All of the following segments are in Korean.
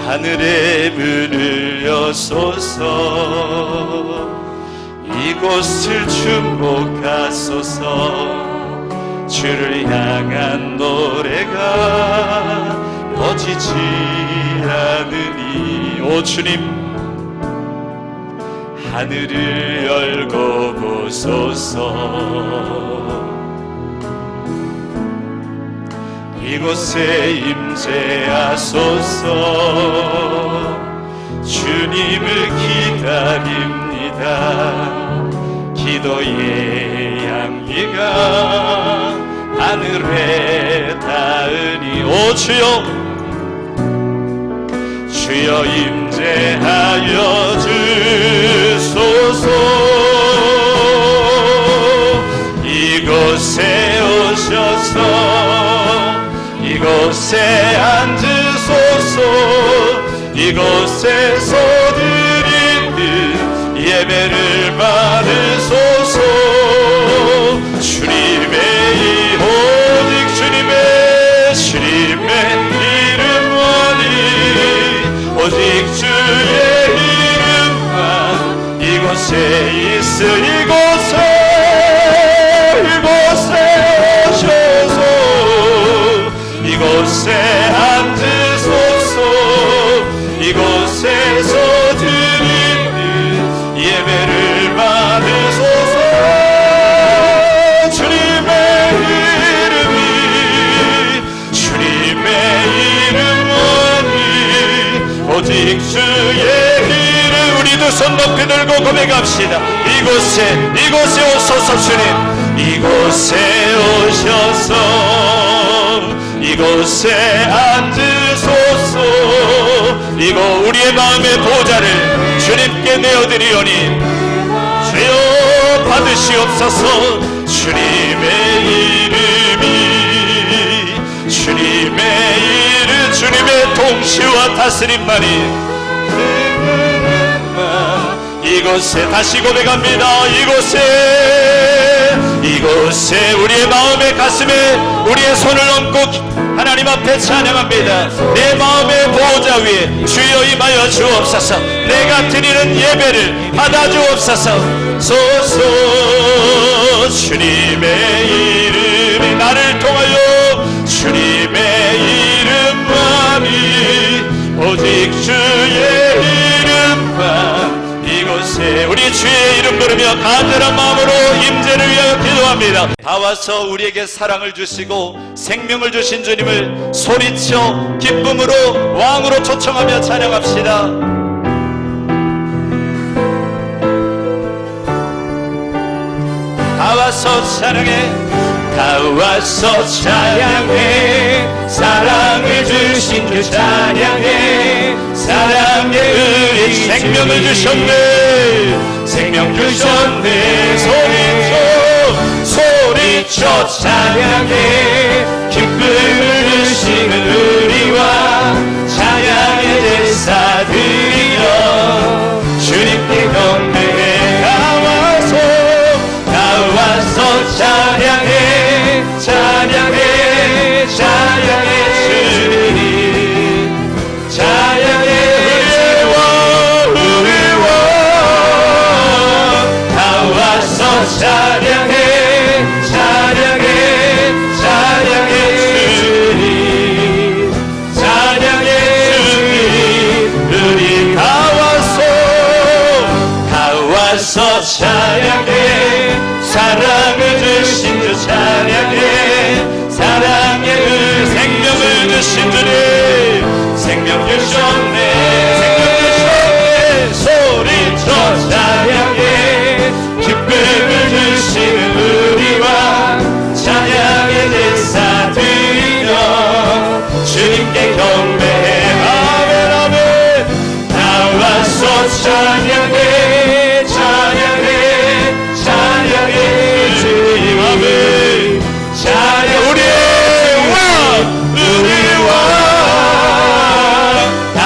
하늘의 문을 여소서 이곳을 축복하소서 주를 향한 노래가 꺼지지 않으니 오 주님 하늘을 열고 보소서 이곳에 임재하소서 주님을 기다립니다 기도의 향기가 하늘에 닿으니 오 주여 주여 임재하여 주소서 이곳에 오셔서 이곳에 앉으소서 이곳에서 드리는 예배를 받으소서 주님의 오직 주님의 이름만이 오직 주의 이름만 이곳에 있어 이곳에 오셔서 이곳에 앉으소서 이곳에서 드리는 예배를 받으소서 주님의 이름만이 오직 주의 이름 우리 두 손 높이 들고 고백합시다 이곳에 오소서 주님 이곳에 오셔서 이곳에 앉으소서 이곳 우리의 마음의 보좌를 주님께 내어드리오니 주여 받으시옵소서 주님의 이름이 주님의 통치와 다스림만이 이곳에 다시 고백합니다 이곳에 우리의 마음의 가슴에 우리의 손을 얹고 하나님 앞에 찬양합니다 내 마음의 보호자 위에 주여 임하여 주옵소서 내가 드리는 예배를 받아 주옵소서 주님의 이름이 나를 통하여 주님의 이름만이 오직 주의 이름만 이곳에 우리 주의 이름 부르며 간절한 마음으로 임재를 위하여 기도합니다 다 와서 우리에게 사랑을 주시고 생명을 주신 주님을 소리쳐 기쁨으로 왕으로 초청하며 찬양합시다 다 와서 찬양해 다 와서 찬양해 사랑을 주신 주 찬양해 사랑의 은혜 생명을 주셨네 생명 주셨네 소리쳐 찬양해 기쁨을 주시는 우리와 찬양의 제사 드리며 주님께 경배해 다 와서 찬양해 주님 찬양해 우리 왕 다 와서 찬양해 주님 우리 다 와서 찬양해 사랑을 주신 주 찬양해 사랑의 생명을 주신 주님 생명 주셨네 소리쳐 찬양해 기쁨을 주시는 우리와 찬양의 제사 드리며 주님께 경배해 아멘 다 와서 찬양해 주님 아멘 찬양 우리 왕 다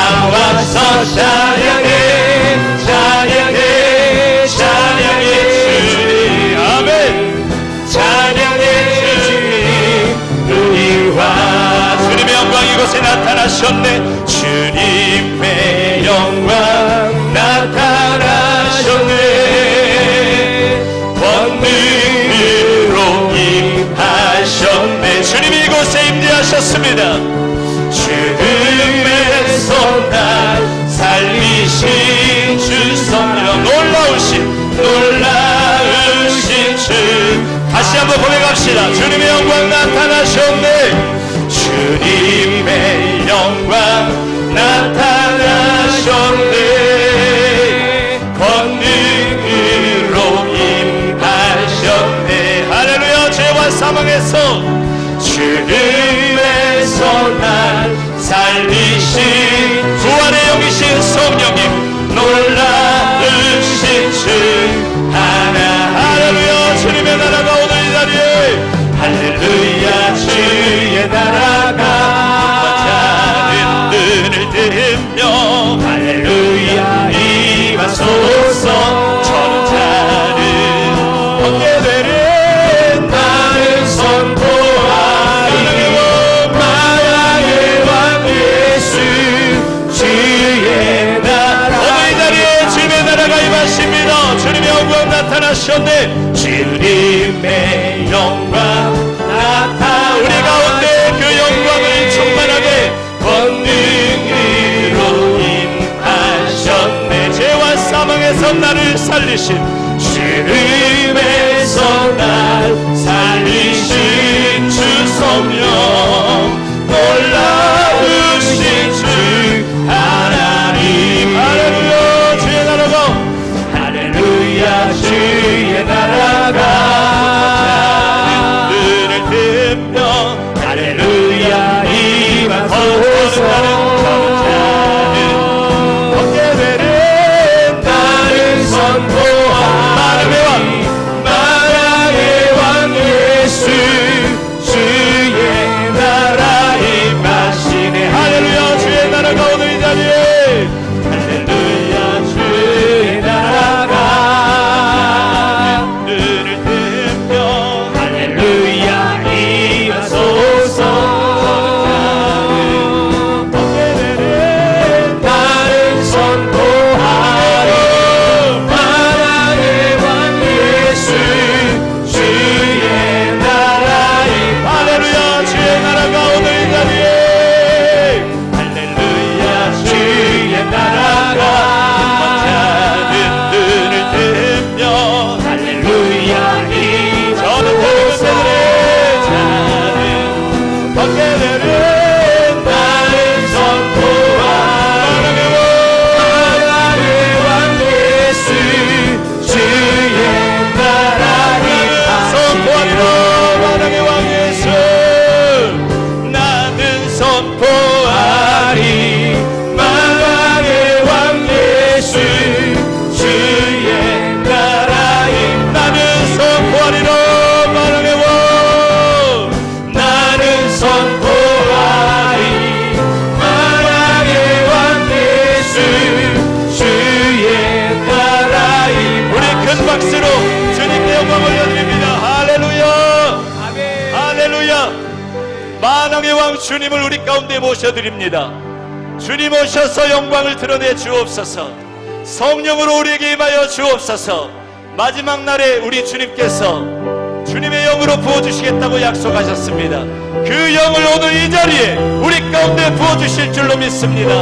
고백합니다. 주님의 손 날 살리신 주 성령, 놀라우신 주. 다시 한번 고백합시다. 주님의 영광 나타나셨네. 주님의 영광 나타나셨네. 권능으로 임하셨네. 할렐루야. 죄와 사망에서 주님의 손 살리신 부활의 영이신 성령님, 놀라우신 주 하나. 할렐루야. 주님의 나라가 오늘 이 자리에, 할렐루야. 주의 나라가 자는 눈을 들며, 할렐루야. 임하소서. 저는 자는 얻게 되는 나를 선포하리. 만왕의 왕 예수 주의 나라. 오늘 이 자리에 주님의 나라가 임하십니다. 주님의 영광 나타나셨네. 주님의 영광 우리 가운데 그 영광을 충만하게 권능으로 임하셨네. 죄와 사망에서 나를 살리신 주님의 손 날 살리신 주 성령, 놀라우신 주 하나님. 할렐루야. 주의 나라가, 할렐루야. 주의 나라가 할렐루야. 임하소서. 얻게 되는 나를 선포하리. 만왕의 왕 예수 주의 나라 임하시네. 할렐루야. 주의 나라가 오늘 이 자리에, 할렐루야. 주의 나라가 눈을 뜨며, 할렐루야. 임하소서. 만왕의 왕 주님을 우리 가운데 모셔드립니다. 주님 오셔서 영광을 드러내 주옵소서. 성령으로 우리에게 임하여 주옵소서. 마지막 날에 우리 주님께서 주님의 영으로 부어주시겠다고 약속하셨습니다. 그 영을 오늘 이 자리에 우리 가운데 부어주실 줄로 믿습니다.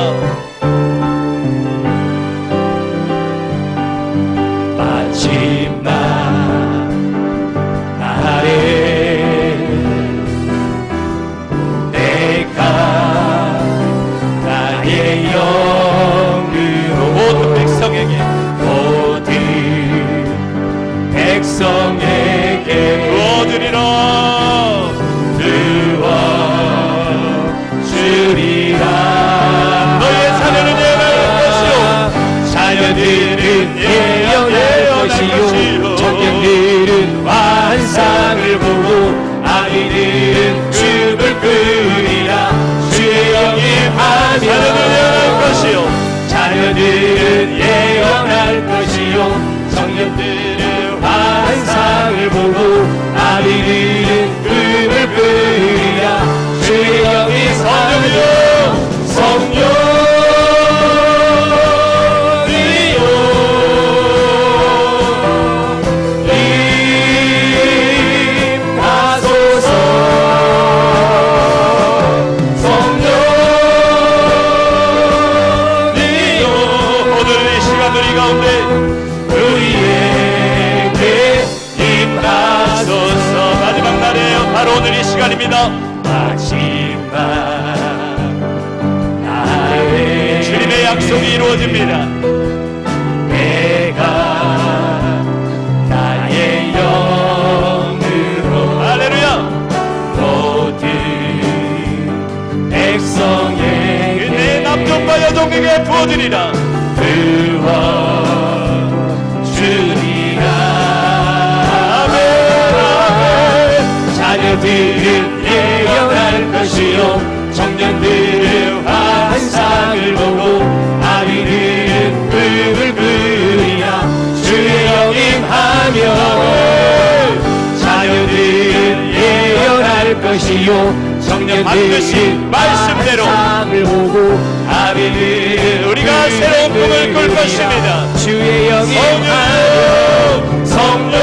마지막 날에 나의 영으로 모든 백성에게 부어주리라. 부어주리라. 너의 마지막 날에 주님의 약속이 이루어집니다. 내가 나의 영으로 할렐루야 모든 백성에게 내 남종과 여종에게 부어주리라. 부어주리라. 아멘 아멘. 자녀들은 예언할 것이요 청년들은 환상을 보고 아이들은 꿈을 꾸리라. 주의 영임하며 자녀들은 예언할 것이요 청년들은 말씀대로 환상을 보고 아이들은 우리가 새로운 꿈을 꿀 것입니다. 주의 영임하며 성령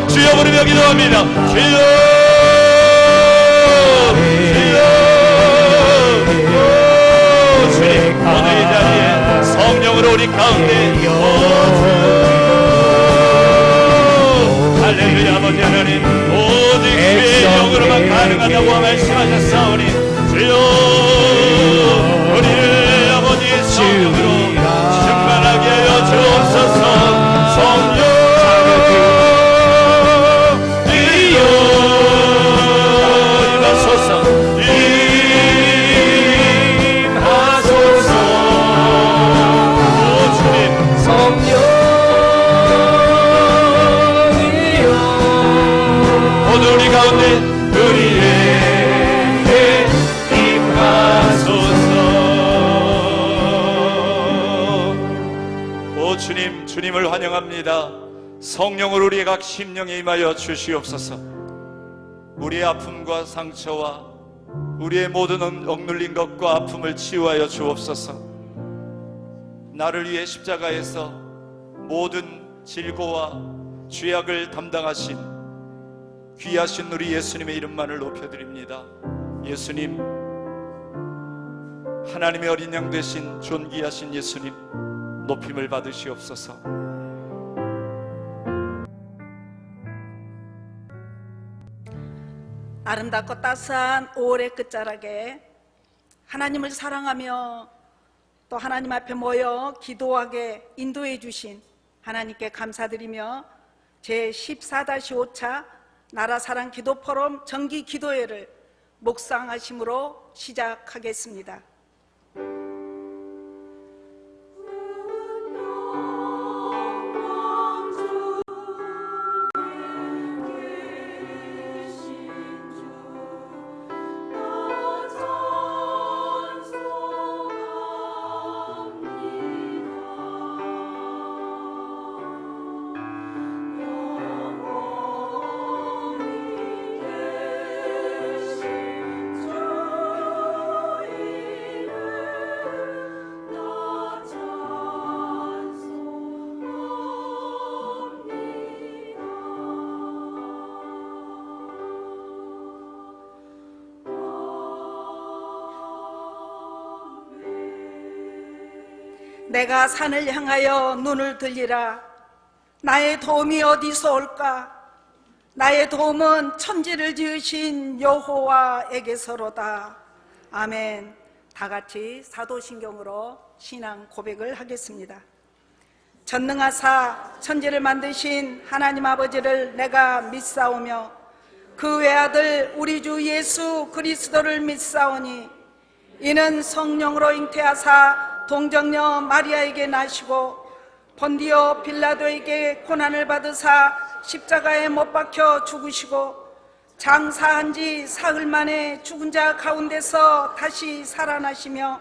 주여 부르며 기도합니다. 주여 주님 오늘 이 자리에 성령으로 우리 가운데 할렐루야. 아버지 하나님 오직 주의 영으로만 가능하다고 말씀하셨사오니 주여 우리를 아버지의 성령으로 충만하게 하여 주옵소서. 성령 주님을 환영합니다. 성령으로 우리의 각 심령에 임하여 주시옵소서. 우리의 아픔과 상처와 우리의 모든 억눌린 것과 아픔을 치유하여 주옵소서. 나를 위해 십자가에서 모든 질고와 죄악을 담당하신 귀하신 우리 예수님의 이름만을 높여드립니다. 예수님, 하나님의 어린 양 되신 존귀하신 예수님, 높임을 받으시옵소서. 아름답고 따스한 5월의 끝자락에 하나님을 사랑하며 또 하나님 앞에 모여 기도하게 인도해 주신 하나님께 감사드리며 제14-5차 나라사랑 기도포럼 정기 기도회를 묵상하심으로 시작하겠습니다. 내가 산을 향하여 눈을 들리라. 나의 도움이 어디서 올까? 나의 도움은 천지를 지으신 여호와에게서로다. 아멘. 다 같이 사도신경으로 신앙 고백을 하겠습니다. 전능하사 천지를 만드신 하나님 아버지를 내가 믿사오며 그 외아들 우리 주 예수 그리스도를 믿사오니 이는 성령으로 잉태하사 동정녀 마리아에게 나시고 본디오 빌라도에게 고난을 받으사 십자가에 못 박혀 죽으시고 장사한 지 사흘 만에 죽은 자 가운데서 다시 살아나시며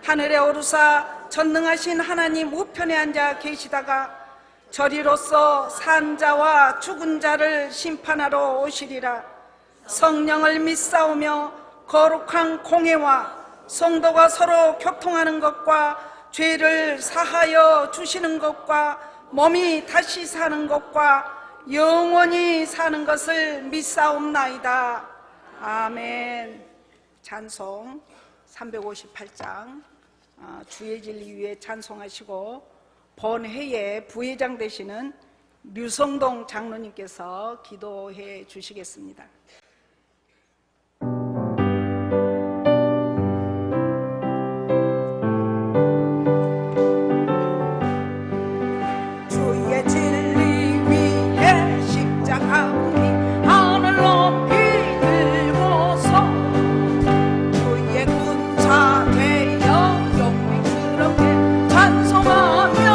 하늘에 오르사 전능하신 하나님 우편에 앉아 계시다가 저리로서 산 자와 죽은 자를 심판하러 오시리라. 성령을 믿사오며 거룩한 공회와 성도가 서로 교통하는 것과 죄를 사하여 주시는 것과 몸이 다시 사는 것과 영원히 사는 것을 믿사옵나이다. 아멘. 찬송 358장 주의 진리 위에 찬송하시고 본회의 부회장 되시는 류성동 장로님께서 기도해 주시겠습니다. 주의 진리 위에 십자가 하늘 높이 들고서 주의 군사 되어 영광스럽게 찬송하며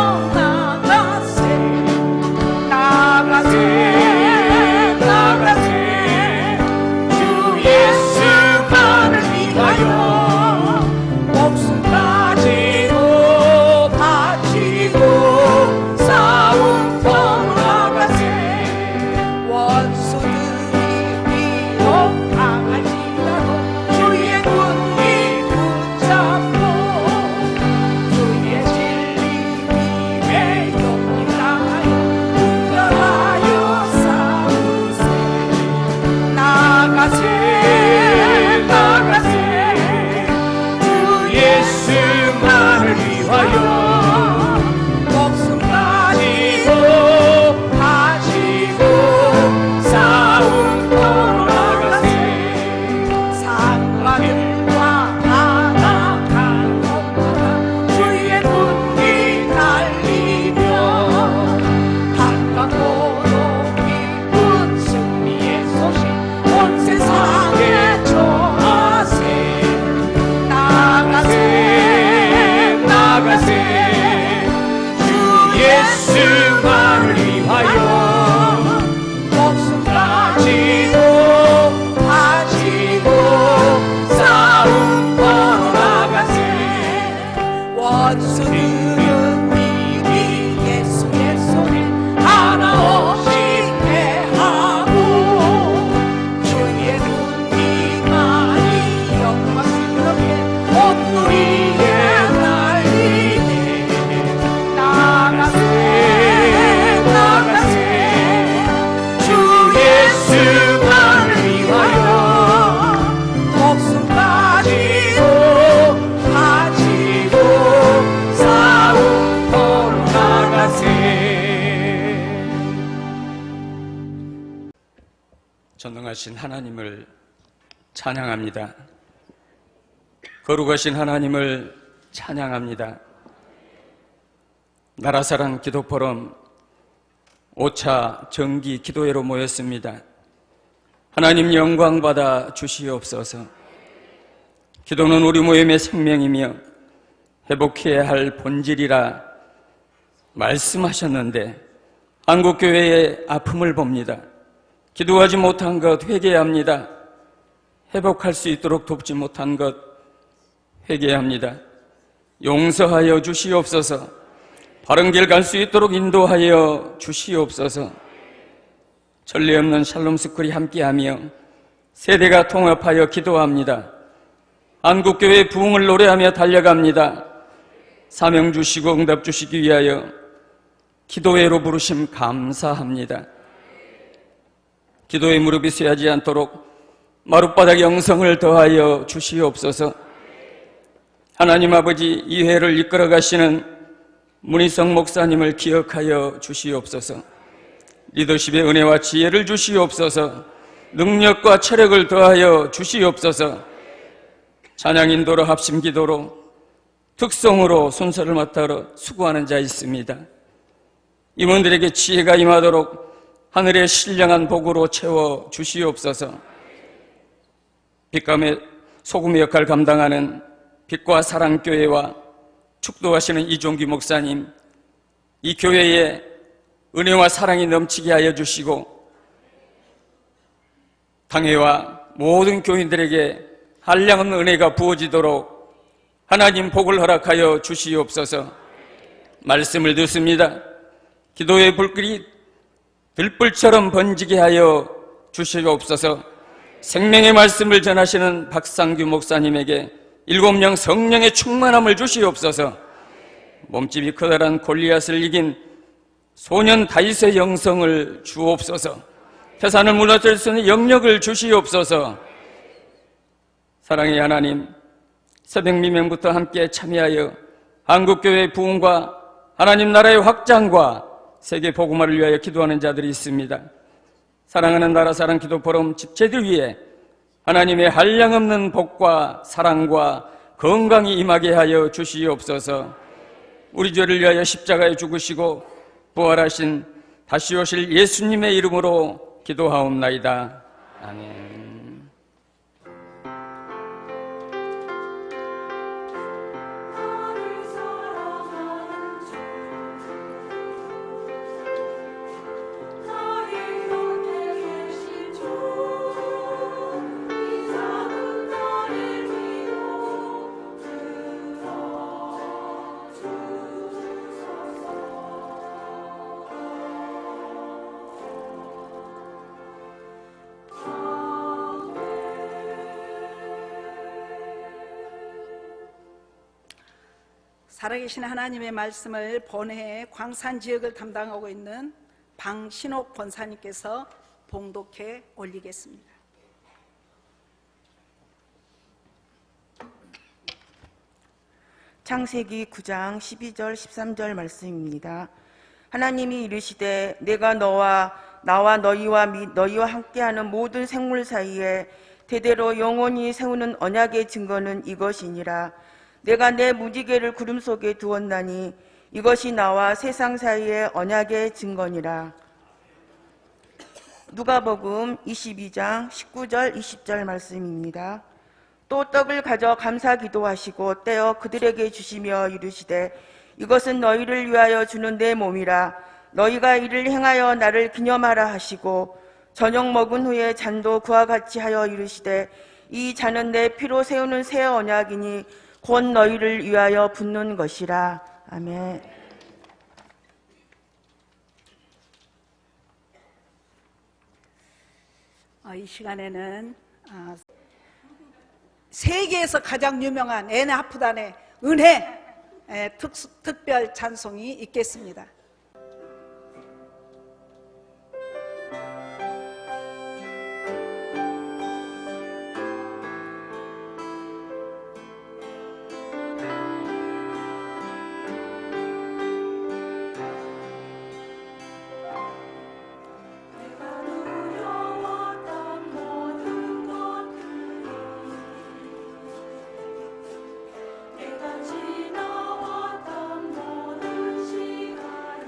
나가세 주 예수만을 위하여 목숨까지도 바치고 싸움터로 나가세 원수들이 비록 강할지라도 주의 군기 붙잡고 주의 진리 위에 용기 다하여 분별하여 싸우세 나가세 주 예수만을 위하여 목숨까지도 바치고 싸움터로 나가세 상관들과 타락한 것마다 주의 군기 달리며 한강도로 기쁜 승리의 소식 온 세상에 전하세 나가세 주 예수만을 위하여 목숨까지도 바치고 싸움터로 나가세 원수들은 미리 예수의 손에 하나 없이 패하고 주의 군기만이 영광스럽게 온 우리에 날리네 나가세 주 예수만을 위하여 목숨까지도 바치고 싸움터로 나가세. 전능하신 하나님을 찬양합니다. 거룩하신 하나님을 찬양합니다. 나라사랑 기도포럼 5차 정기 기도회로 모였습니다. 하나님 영광 받아 주시옵소서. 기도는 우리 모임의 생명이며 회복해야 할 본질이라 말씀하셨는데 한국교회의 아픔을 봅니다. 기도하지 못한 것 회개합니다. 회복할 수 있도록 돕지 못한 것 회개합니다. 용서하여 주시옵소서. 바른 길 갈 수 있도록 인도하여 주시옵소서. 전례 없는 샬롬 스쿨이 함께하며 세대가 통합하여 기도합니다. 한국교회 부흥을 노래하며 달려갑니다. 사명 주시고 응답 주시기 위하여 기도회로 부르심 감사합니다. 기도의 무릎이 쇠하지 않도록 마룻바닥 영성을 더하여 주시옵소서. 하나님 아버지, 이 회를 이끌어 가시는 문희성 목사님을 기억하여 주시옵소서. 리더십의 은혜와 지혜를 주시옵소서. 능력과 체력을 더하여 주시옵소서. 찬양 인도로 합심 기도로 특성으로 순서를 맡아 수고하는 자 있습니다. 임원들에게 지혜가 임하도록 하늘의 신령한 복으로 채워 주시옵소서. 빛감의 소금의 역할 감당하는 빛과 사랑교회와 축도하시는 이종기 목사님, 이 교회에 은혜와 사랑이 넘치게 하여 주시고 당회와 모든 교인들에게 한량없는 은혜가 부어지도록 하나님 복을 허락하여 주시옵소서. 말씀을 듣습니다. 기도의 불길이 들불처럼 번지게 하여 주시옵소서. 생명의 말씀을 전하시는 박상규 목사님에게 7명 성령의 충만함을 주시옵소서. 몸집이 커다란 골리앗을 이긴 소년 다윗의 영성을 주옵소서. 태산을 무너뜨릴 수 있는 영력을 주시옵소서. 사랑의 하나님, 새벽 미명부터 함께 참여하여 한국교회의 부흥과 하나님 나라의 확장과 세계 복음화를 위하여 기도하는 자들이 있습니다. 사랑하는 나라 사랑 기도 포럼 집체들 위해 하나님의 한량없는 복과 사랑과 건강이 임하게 하여 주시옵소서. 우리 죄를 위하여 십자가에 죽으시고 부활하신 다시 오실 예수님의 이름으로 기도하옵나이다. 아멘. 살아계신 하나님의 말씀을 본회의 광산 지역을 담당하고 있는 방신옥 권사님께서 봉독해 올리겠습니다. 창세기 9장 12절 13절 말씀입니다. 하나님이 이르시되 내가 나와 너희와 및 너희와 함께하는 모든 생물 사이에 대대로 영원히 세우는 언약의 증거는 이것이니라. 내가 내 무지개를 구름 속에 두었나니 이것이 나와 세상 사이의 언약의 증거니라. 누가복음 22장 19절 20절 말씀입니다. 또 떡을 가져 감사 기도하시고 떼어 그들에게 주시며 이르시되 이것은 너희를 위하여 주는 내 몸이라. 너희가 이를 행하여 나를 기념하라 하시고 저녁 먹은 후에 잔도 그와 같이 하여 이르시되 이 잔은 내 피로 세우는 새 언약이니 곧 너희를 위하여 붓는 것이라. 아멘. 이 시간에는 세계에서 가장 유명한 애네 하프단의 은혜 특별 찬송이 있겠습니다. 지나왔던 모든 시간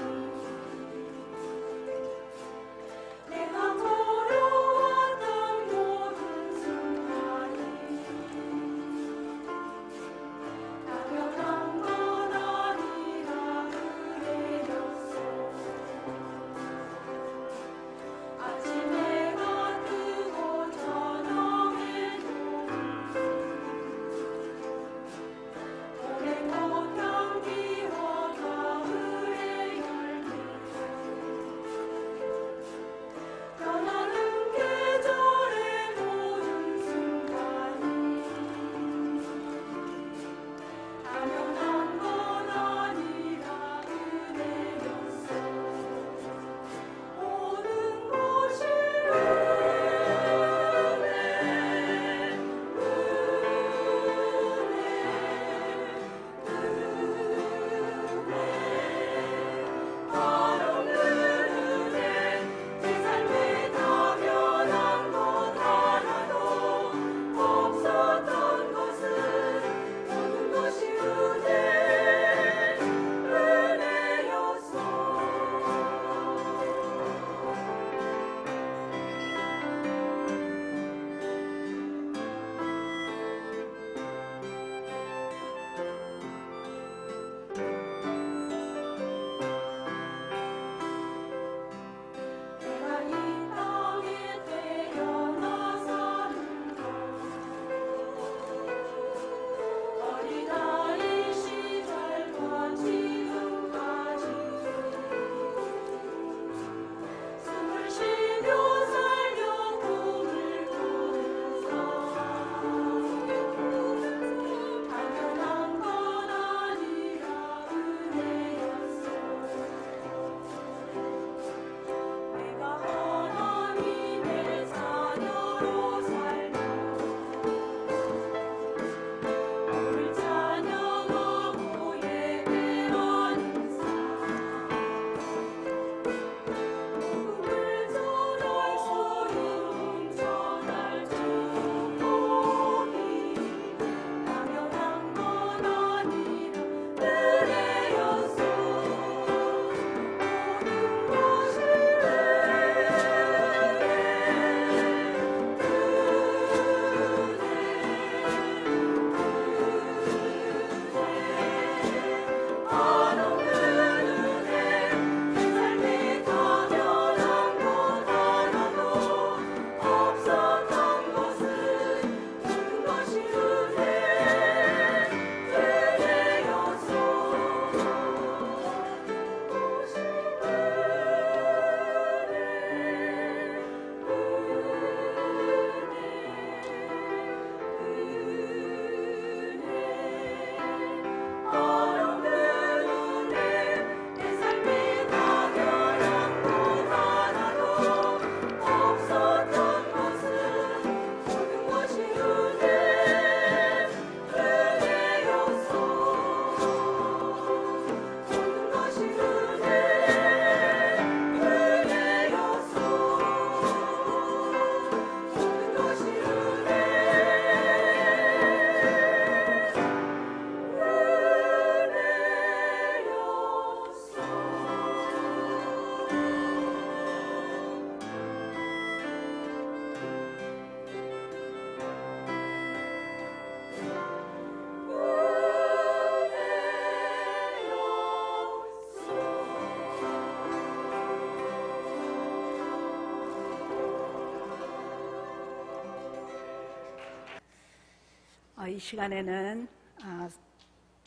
이 시간에는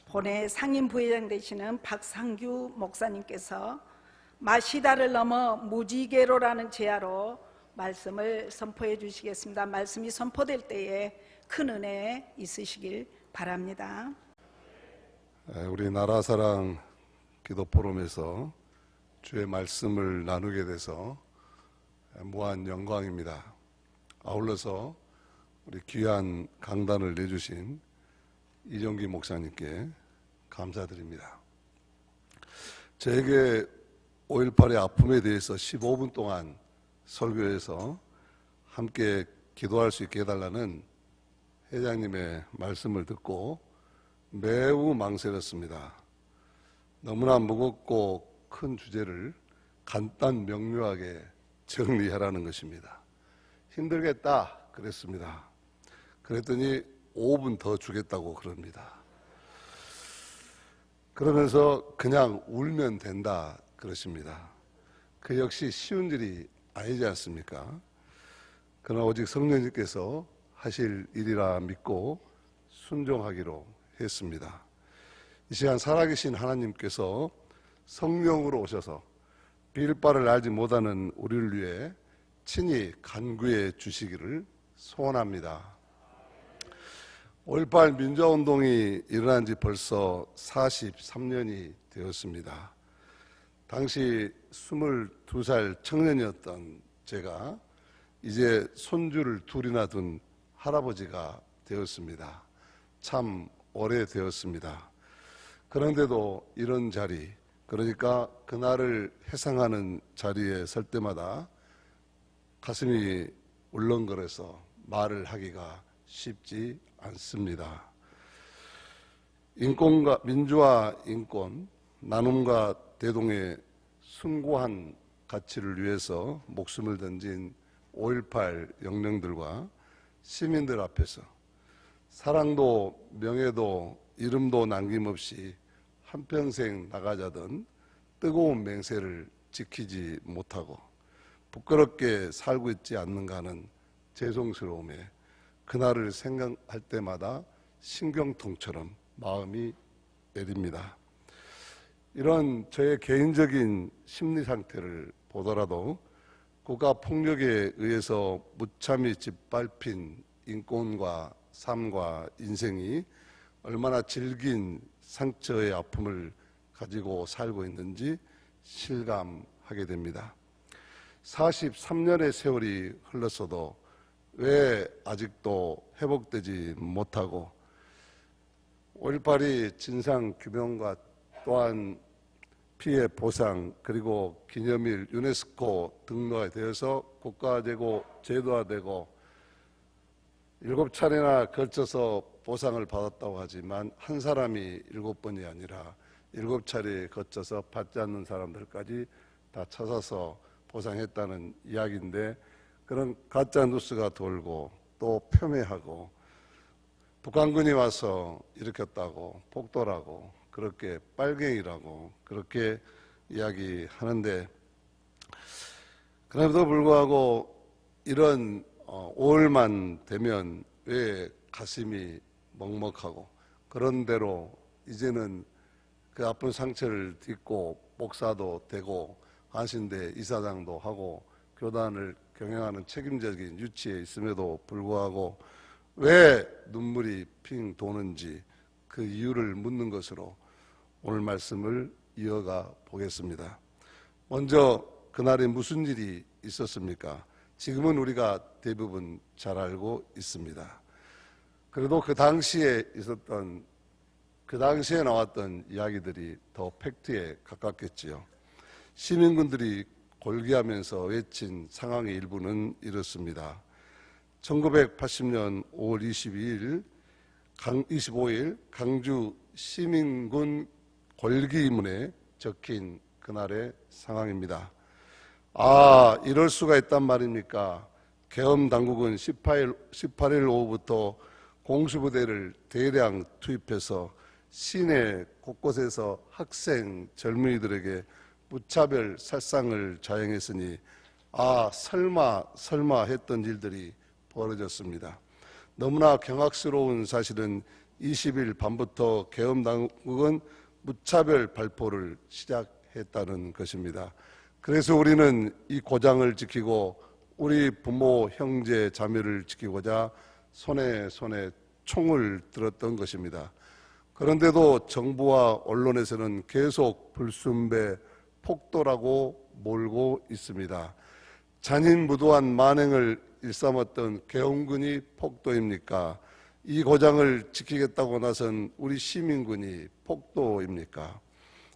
본회 상임 부회장 되시는 박상규 목사님께서 마시다를 넘어 무지개로라는 제야로 말씀을 선포해 주시겠습니다. 말씀이 선포될 때에 큰 은혜 있으시길 바랍니다. 우리 나라사랑 기도포럼에서 주의 말씀을 나누게 돼서 무한 영광입니다. 아울러서 우리 귀한 강단을 내주신 이정기 목사님께 감사드립니다. 저에게 5.18의 아픔에 대해서 15분 동안 설교해서 함께 기도할 수 있게 해달라는 회장님의 말씀을 듣고 매우 망설였습니다. 너무나 무겁고 큰 주제를 간단 명료하게 정리하라는 것입니다. 힘들겠다 그랬습니다. 그랬더니 5분 더 주겠다고 그럽니다. 그러면서 그냥 울면 된다 그러십니다. 그 역시 쉬운 일이 아니지 않습니까? 그러나 오직 성령님께서 하실 일이라 믿고 순종하기로 했습니다. 이 시간 살아계신 하나님께서 성령으로 오셔서 빌 바를 알지 못하는 우리를 위해 친히 간구해 주시기를 소원합니다. 5.18 민주화운동이 일어난 지 벌써 43년이 되었습니다. 당시 22살 청년이었던 제가 이제 손주를 둘이나 둔 할아버지가 되었습니다. 참 오래되었습니다. 그런데도 이런 자리, 그러니까 그날을 회상하는 자리에 설 때마다 가슴이 울렁거려서 말을 하기가 쉽지 않습니다. 인권과 민주화 인권, 나눔과 대동의 숭고한 가치를 위해서 목숨을 던진 5.18 영령들과 시민들 앞에서 사랑도 명예도 이름도 남김없이 한평생 나가자던 뜨거운 맹세를 지키지 못하고 부끄럽게 살고 있지 않는가 하는 죄송스러움에 그날을 생각할 때마다 신경통처럼 마음이 내립니다. 이런 저의 개인적인 심리 상태를 보더라도 국가폭력에 의해서 무참히 짓밟힌 인권과 삶과 인생이 얼마나 질긴 상처의 아픔을 가지고 살고 있는지 실감하게 됩니다. 43년의 세월이 흘렀어도 왜 아직도 회복되지 못하고 5.18이 진상 규명과 또한 피해 보상 그리고 기념일 유네스코 등록이 되어서 국가되고 제도화되고 7차례나 걸쳐서 보상을 받았다고 하지만 한 사람이 7번이 아니라 7차례에 거쳐서 받지 않는 사람들까지 다 찾아서 보상했다는 이야기인데 그런 가짜 뉴스가 돌고 또 폄훼하고 북한군이 와서 일으켰다고 폭도라고 그렇게 빨갱이라고 그렇게 이야기하는데 그럼에도 불구하고 이런 5월만 되면 왜 가슴이 먹먹하고 그런 대로 이제는 그 아픈 상처를 딛고 목사도 되고 한신대 이사장도 하고 교단을 경영하는 책임적인 위치에 있음에도 불구하고 왜 눈물이 핑 도는지 그 이유를 묻는 것으로 오늘 말씀을 이어가 보겠습니다. 먼저 그날에 무슨 일이 있었습니까? 지금은 우리가 대부분 잘 알고 있습니다. 그래도 그 당시에 있었던 그 당시에 나왔던 이야기들이 더 팩트에 가깝겠지요. 시민군들이 골기하면서 외친 상황의 일부는 이렇습니다. 1980년 5월 25일 강주 시민군 골기문에 적힌 그날의 상황입니다. 이럴 수가 있단 말입니까? 계엄 당국은 18일 오후부터 공수부대를 대량 투입해서 시내 곳곳에서 학생, 젊은이들에게 무차별 살상을 자행했으니 설마 했던 일들이 벌어졌습니다. 너무나 경악스러운 사실은 20일 밤부터 계엄당국은 무차별 발포를 시작했다는 것입니다. 그래서 우리는 이 고장을 지키고 우리 부모, 형제, 자매를 지키고자 손에 총을 들었던 것입니다. 그런데도 정부와 언론에서는 계속 불순배, 폭도라고 몰고 있습니다. 잔인무도한 만행을 일삼았던 계엄군이 폭도입니까? 이 고장을 지키겠다고 나선 우리 시민군이 폭도입니까?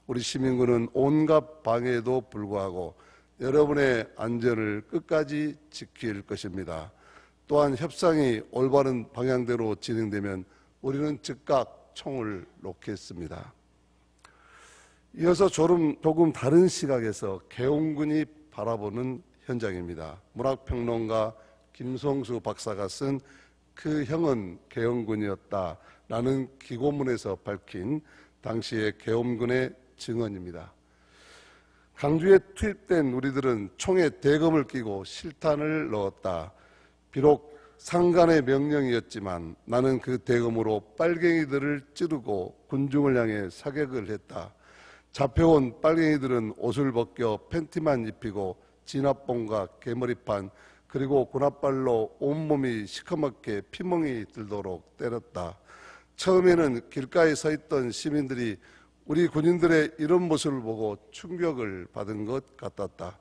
우리 시민군은 온갖 방해에도 불구하고 여러분의 안전을 끝까지 지킬 것입니다. 또한 협상이 올바른 방향대로 진행되면 우리는 즉각 총을 놓겠습니다. 이어서 조금 다른 시각에서 계엄군이 바라보는 현장입니다. 문학평론가 김성수 박사가 쓴 그 형은 계엄군이었다라는 기고문에서 밝힌 당시의 계엄군의 증언입니다. 강주에 투입된 우리들은 총에 대검을 끼고 실탄을 넣었다. 비록 상간의 명령이었지만 나는 그 대검으로 빨갱이들을 찌르고 군중을 향해 사격을 했다. 잡혀온 빨갱이들은 옷을 벗겨 팬티만 입히고 진압봉과 개머리판 그리고 군홧발로 온몸이 시커멓게 피멍이 들도록 때렸다. 처음에는 길가에 서 있던 시민들이 우리 군인들의 이런 모습을 보고 충격을 받은 것 같았다.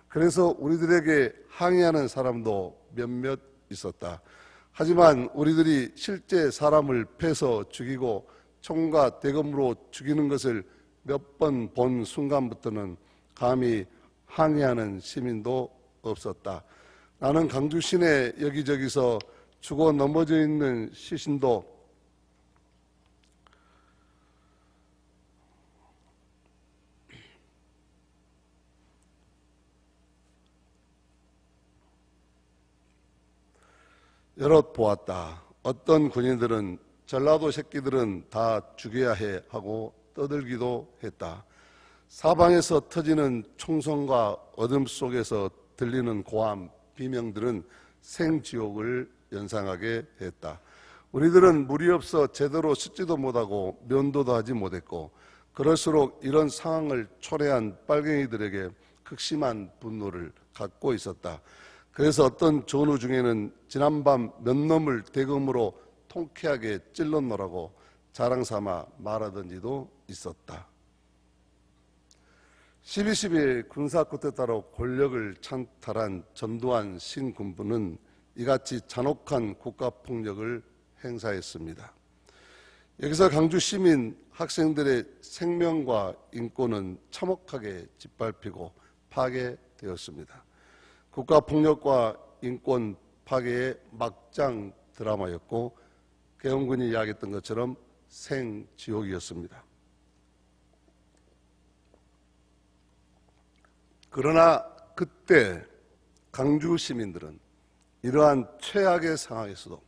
그래서 우리들에게 항의하는 사람도 몇몇 있었다. 하지만 우리들이 실제 사람을 패서 죽이고 총과 대검으로 죽이는 것을 몇 번 본 순간부터는 감히 항의하는 시민도 없었다. 나는 강주 시내 여기저기서 죽어 넘어져 있는 시신도 여럿 보았다. 어떤 군인들은 전라도 새끼들은 다 죽여야 해 하고 떠들기도 했다. 사방에서 터지는 총성과 어둠 속에서 들리는 고함, 비명들은 생지옥을 연상하게 했다. 우리들은 물이 없어 제대로 씻지도 못하고 면도도 하지 못했고 그럴수록 이런 상황을 초래한 빨갱이들에게 극심한 분노를 갖고 있었다. 그래서 어떤 전우 중에는 지난밤 몇 놈을 대검으로 통쾌하게 찔렀노라고 자랑삼아 말하던 이도 있었다. 12.12 군사 쿠데타로 권력을 찬탈한 전두환 신군부는 이같이 잔혹한 국가폭력을 행사했습니다. 여기서 강주 시민 학생들의 생명과 인권은 참혹하게 짓밟히고 파괴되었습니다. 국가폭력과 인권 파괴의 막장 드라마였고 계엄군이 이야기했던 것처럼 생지옥이었습니다. 그러나 그때 강주 시민들은 이러한 최악의 상황에서도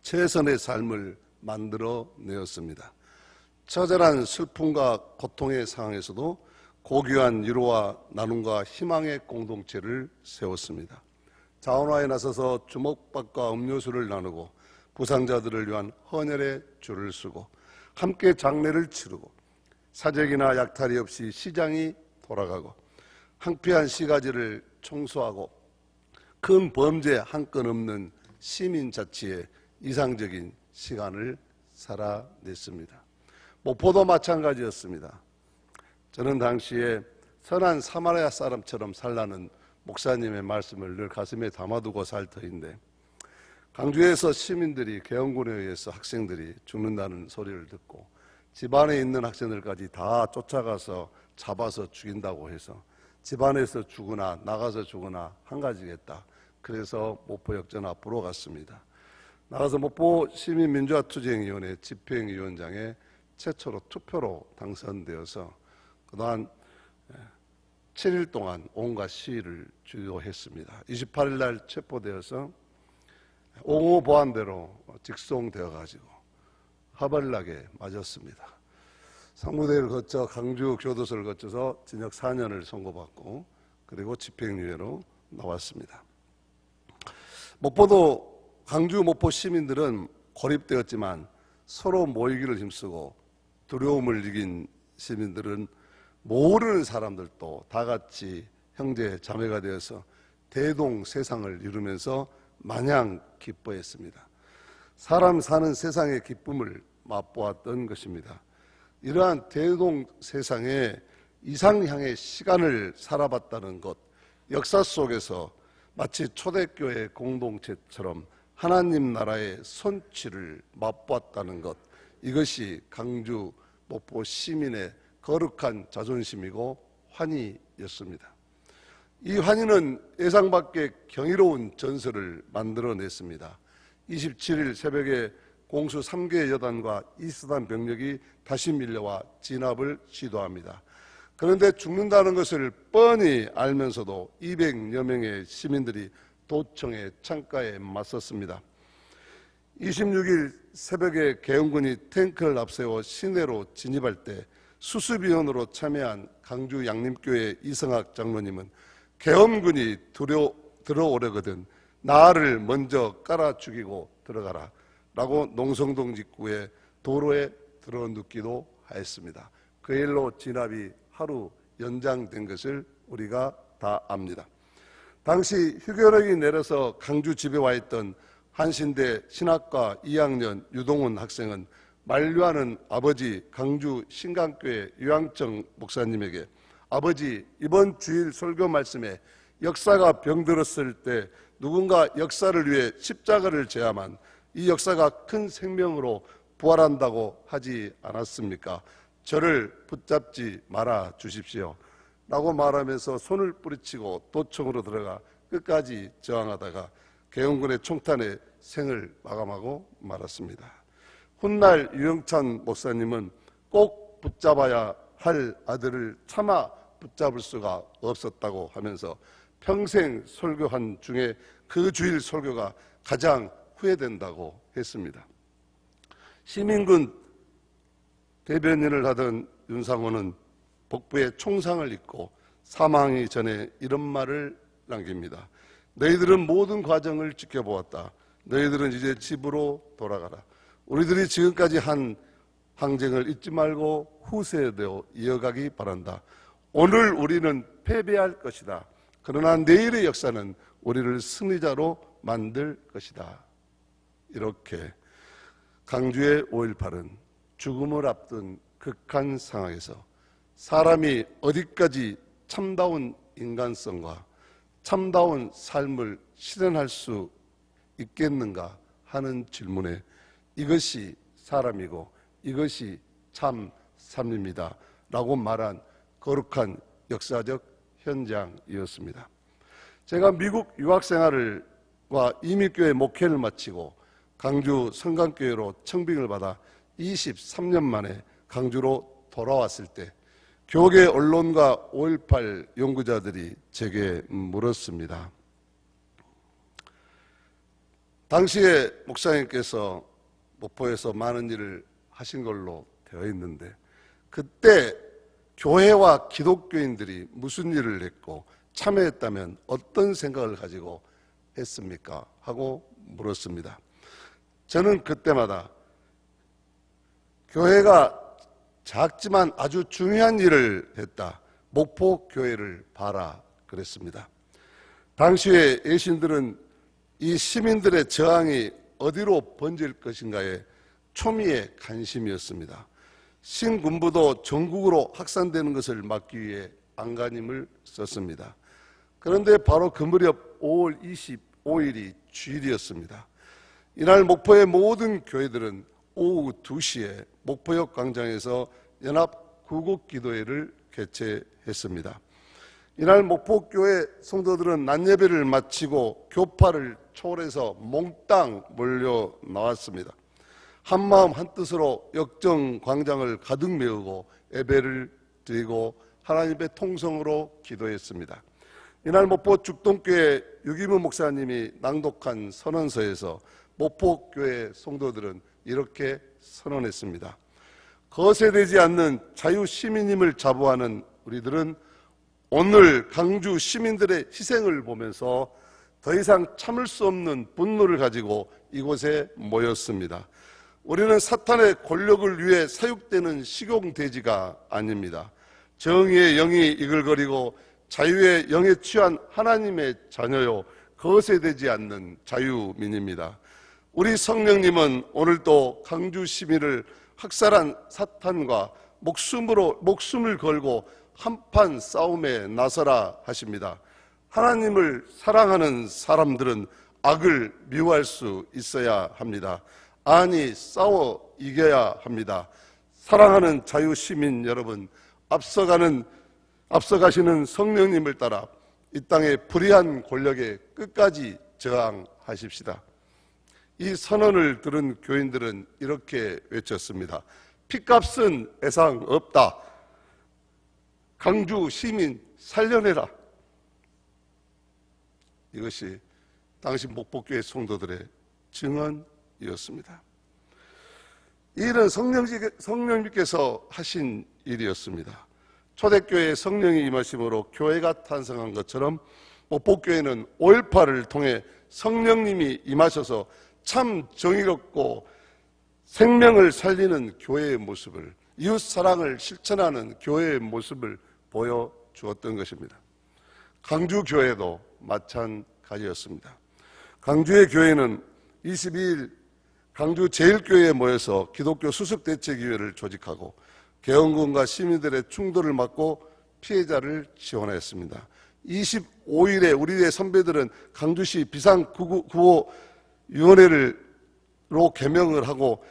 최선의 삶을 만들어내었습니다. 처절한 슬픔과 고통의 상황에서도 고귀한 위로와 나눔과 희망의 공동체를 세웠습니다. 자원화에 나서서 주먹밥과 음료수를 나누고 부상자들을 위한 헌혈의 줄을 서고 함께 장례를 치르고 사재기나 약탈이 없이 시장이 돌아가고 황폐한 시가지를 청소하고 큰 범죄 한 건 없는 시민자치의 이상적인 시간을 살아냈습니다. 목포도 마찬가지였습니다. 저는 당시에 선한 사마리아 사람처럼 살라는 목사님의 말씀을 늘 가슴에 담아두고 살 터인데 강주에서 시민들이 계엄군에 의해서 학생들이 죽는다는 소리를 듣고 집안에 있는 학생들까지 다 쫓아가서 잡아서 죽인다고 해서 집안에서 죽으나 나가서 죽으나 한 가지겠다. 그래서 목포역전 앞으로 갔습니다. 나가서 목포 시민민주화투쟁위원회 집행위원장에 최초로 투표로 당선되어서 그동안 7일 동안 온갖 시위를 주도했습니다. 28일 날 체포되어서 5.55 보안대로 직송되어 가지고 하발나게 맞았습니다. 상무대를 거쳐 강주 교도소를 거쳐서 징역 4년을 선고받고 그리고 집행유예로 나왔습니다. 목포도 광주 목포 시민들은 고립되었지만 서로 모이기를 힘쓰고 두려움을 이긴 시민들은 모르는 사람들도 다 같이 형제 자매가 되어서 대동 세상을 이루면서 마냥 기뻐했습니다. 사람 사는 세상의 기쁨을 맛보았던 것입니다. 이러한 대동 세상에 이상향의 시간을 살아봤다는 것, 역사 속에서 마치 초대교회 공동체처럼 하나님 나라의 선취를 맛보았다는 것, 이것이 강주 목포 시민의 거룩한 자존심이고 환희였습니다. 이 환희는 예상 밖의 경이로운 전설을 만들어냈습니다. 27일 새벽에 공수 3개 여단과 이스단 병력이 다시 밀려와 진압을 시도합니다. 그런데 죽는다는 것을 뻔히 알면서도 200여 명의 시민들이 도청의 창가에 맞섰습니다. 26일 새벽에 개헌군이 탱크를 앞세워 시내로 진입할 때 수습위원으로 참여한 강주 양림교회 이성학 장로님은 개헌군이 들어오려거든 나를 먼저 깔아 죽이고 들어가라 라고 농성동 직구에 도로에 들어눕기도 하였습니다. 그 일로 진압이 하루 연장된 것을 우리가 다 압니다. 당시 휴교령이 내려서 강주 집에 와 있던 한신대 신학과 2학년 유동훈 학생은 만류하는 아버지 강주 신강교회 유양청 목사님에게 아버지, 이번 주일 설교 말씀에 역사가 병들었을 때 누군가 역사를 위해 십자가를 져야만 이 역사가 큰 생명으로 부활한다고 하지 않았습니까? 저를 붙잡지 말아 주십시오 라고 말하면서 손을 뿌리치고 도청으로 들어가 끝까지 저항하다가 개헌군의 총탄에 생을 마감하고 말았습니다. 훗날 유영찬 목사님은 꼭 붙잡아야 할 아들을 차마 붙잡을 수가 없었다고 하면서 평생 설교한 중에 그 주일 설교가 가장 후회된다고 했습니다. 시민군 대변인을 하던 윤상호는 복부에 총상을 입고 사망하기 전에 이런 말을 남깁니다. 너희들은 모든 과정을 지켜보았다. 너희들은 이제 집으로 돌아가라. 우리들이 지금까지 한 항쟁을 잊지 말고 후세에도 이어가기 바란다. 오늘 우리는 패배할 것이다. 그러나 내일의 역사는 우리를 승리자로 만들 것이다. 이렇게 강주의 5.18은 죽음을 앞둔 극한 상황에서 사람이 어디까지 참다운 인간성과 참다운 삶을 실현할 수 있겠는가 하는 질문에 이것이 사람이고 이것이 참 삶입니다 라고 말한 거룩한 역사적 현장이었습니다. 제가 미국 유학생활과 이민교회 목회를 마치고 강주 성강교회로 청빙을 받아 23년 만에 강주로 돌아왔을 때 교계 언론과 5.18 연구자들이 제게 물었습니다. 당시에 목사님께서 목포에서 많은 일을 하신 걸로 되어 있는데 그때 교회와 기독교인들이 무슨 일을 했고 참여했다면 어떤 생각을 가지고 했습니까? 하고 물었습니다. 저는 그때마다 교회가 작지만 아주 중요한 일을 했다. 목포교회를 봐라 그랬습니다. 당시에 예신들은 이 시민들의 저항이 어디로 번질 것인가에 초미의 관심이었습니다. 신군부도 전국으로 확산되는 것을 막기 위해 안간힘을 썼습니다. 그런데 바로 그 무렵 5월 25일이 주일이었습니다. 이날 목포의 모든 교회들은 오후 2시에 목포역 광장에서 연합 구국기도회를 개최했습니다. 이날 목포교회 성도들은 낮예배를 마치고 교파를 초월해서 몽땅 몰려 나왔습니다. 한마음 한뜻으로 역정 광장을 가득 메우고 예배를 드리고 하나님의 통성으로 기도했습니다. 이날 목포 죽동교회 유기문 목사님이 낭독한 선언서에서 목포교회 성도들은 이렇게 선언했습니다. 거세되지 않는 자유시민임을 자부하는 우리들은 오늘 강주 시민들의 희생을 보면서 더 이상 참을 수 없는 분노를 가지고 이곳에 모였습니다. 우리는 사탄의 권력을 위해 사육되는 식용돼지가 아닙니다. 정의의 영이 이글거리고 자유의 영에 취한 하나님의 자녀요, 거세되지 않는 자유민입니다. 우리 성령님은 오늘도 강주 시민을 학살한 사탄과 목숨을 걸고 한판 싸움에 나서라 하십니다. 하나님을 사랑하는 사람들은 악을 미워할 수 있어야 합니다. 아니, 싸워 이겨야 합니다. 사랑하는 자유시민 여러분, 앞서가시는 성령님을 따라 이 땅의 불의한 권력에 끝까지 저항하십시다. 이 선언을 들은 교인들은 이렇게 외쳤습니다. 핏값은 애상 없다. 강주 시민 살려내라. 이것이 당시 목포교회 성도들의 증언이었습니다. 이 일은 성령님께서 하신 일이었습니다. 초대교회에 성령이 임하심으로 교회가 탄생한 것처럼 목포교회는 5.18을 통해 성령님이 임하셔서 참 정의롭고 생명을 살리는 교회의 모습을, 이웃사랑을 실천하는 교회의 모습을 보여주었던 것입니다. 강주교회도 마찬가지였습니다. 강주의 교회는 22일 강주 제1교회에 모여서 기독교 수습대책위회를 조직하고 개헌군과 시민들의 충돌을 막고 피해자를 지원했습니다. 25일에 우리의 선배들은 강주시 비상구호위원회로 개명을 하고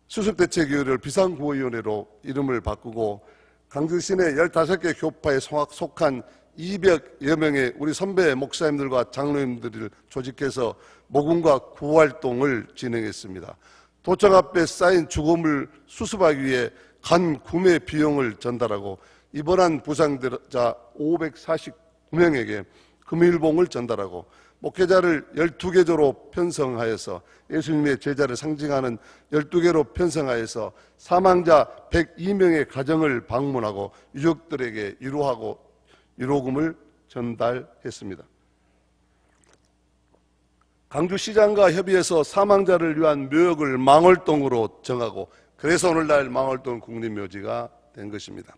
수습대책위원회를 비상구호위원회로 이름을 바꾸고 강주 시내 15개 교파에 속한 200여 명의 우리 선배 목사님들과 장로님들을 조직해서 모금과 구호활동을 진행했습니다. 도청 앞에 쌓인 죽음을 수습하기 위해 간 구매 비용을 전달하고 입원한 부상자 549명에게 금일봉을 전달하고 목회자를 12개조로 편성하여서 예수님의 제자를 상징하는 12개로 편성하여서 사망자 102명의 가정을 방문하고 유족들에게 위로금을 전달했습니다. 강주시장과 협의해서 사망자를 위한 묘역을 망월동으로 정하고 그래서 오늘날 망월동 국립묘지가 된 것입니다.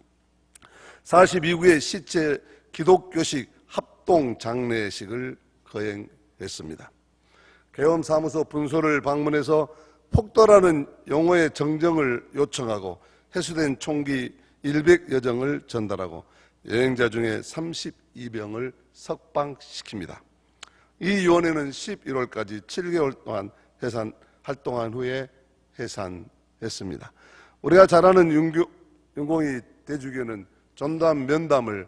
42구의 시체 기독교식 합동장례식을 거행했습니다. 계엄사무소 분소를 방문해서 폭도라는 용어의 정정을 요청하고 해수된 총기 100여 정을 전달하고 여행자 중에 32명을 석방시킵니다. 이 위원회는 11월까지 7개월 동안 활동한 후에 해산했습니다. 우리가 잘 아는 윤공희 대주교는 전담 면담을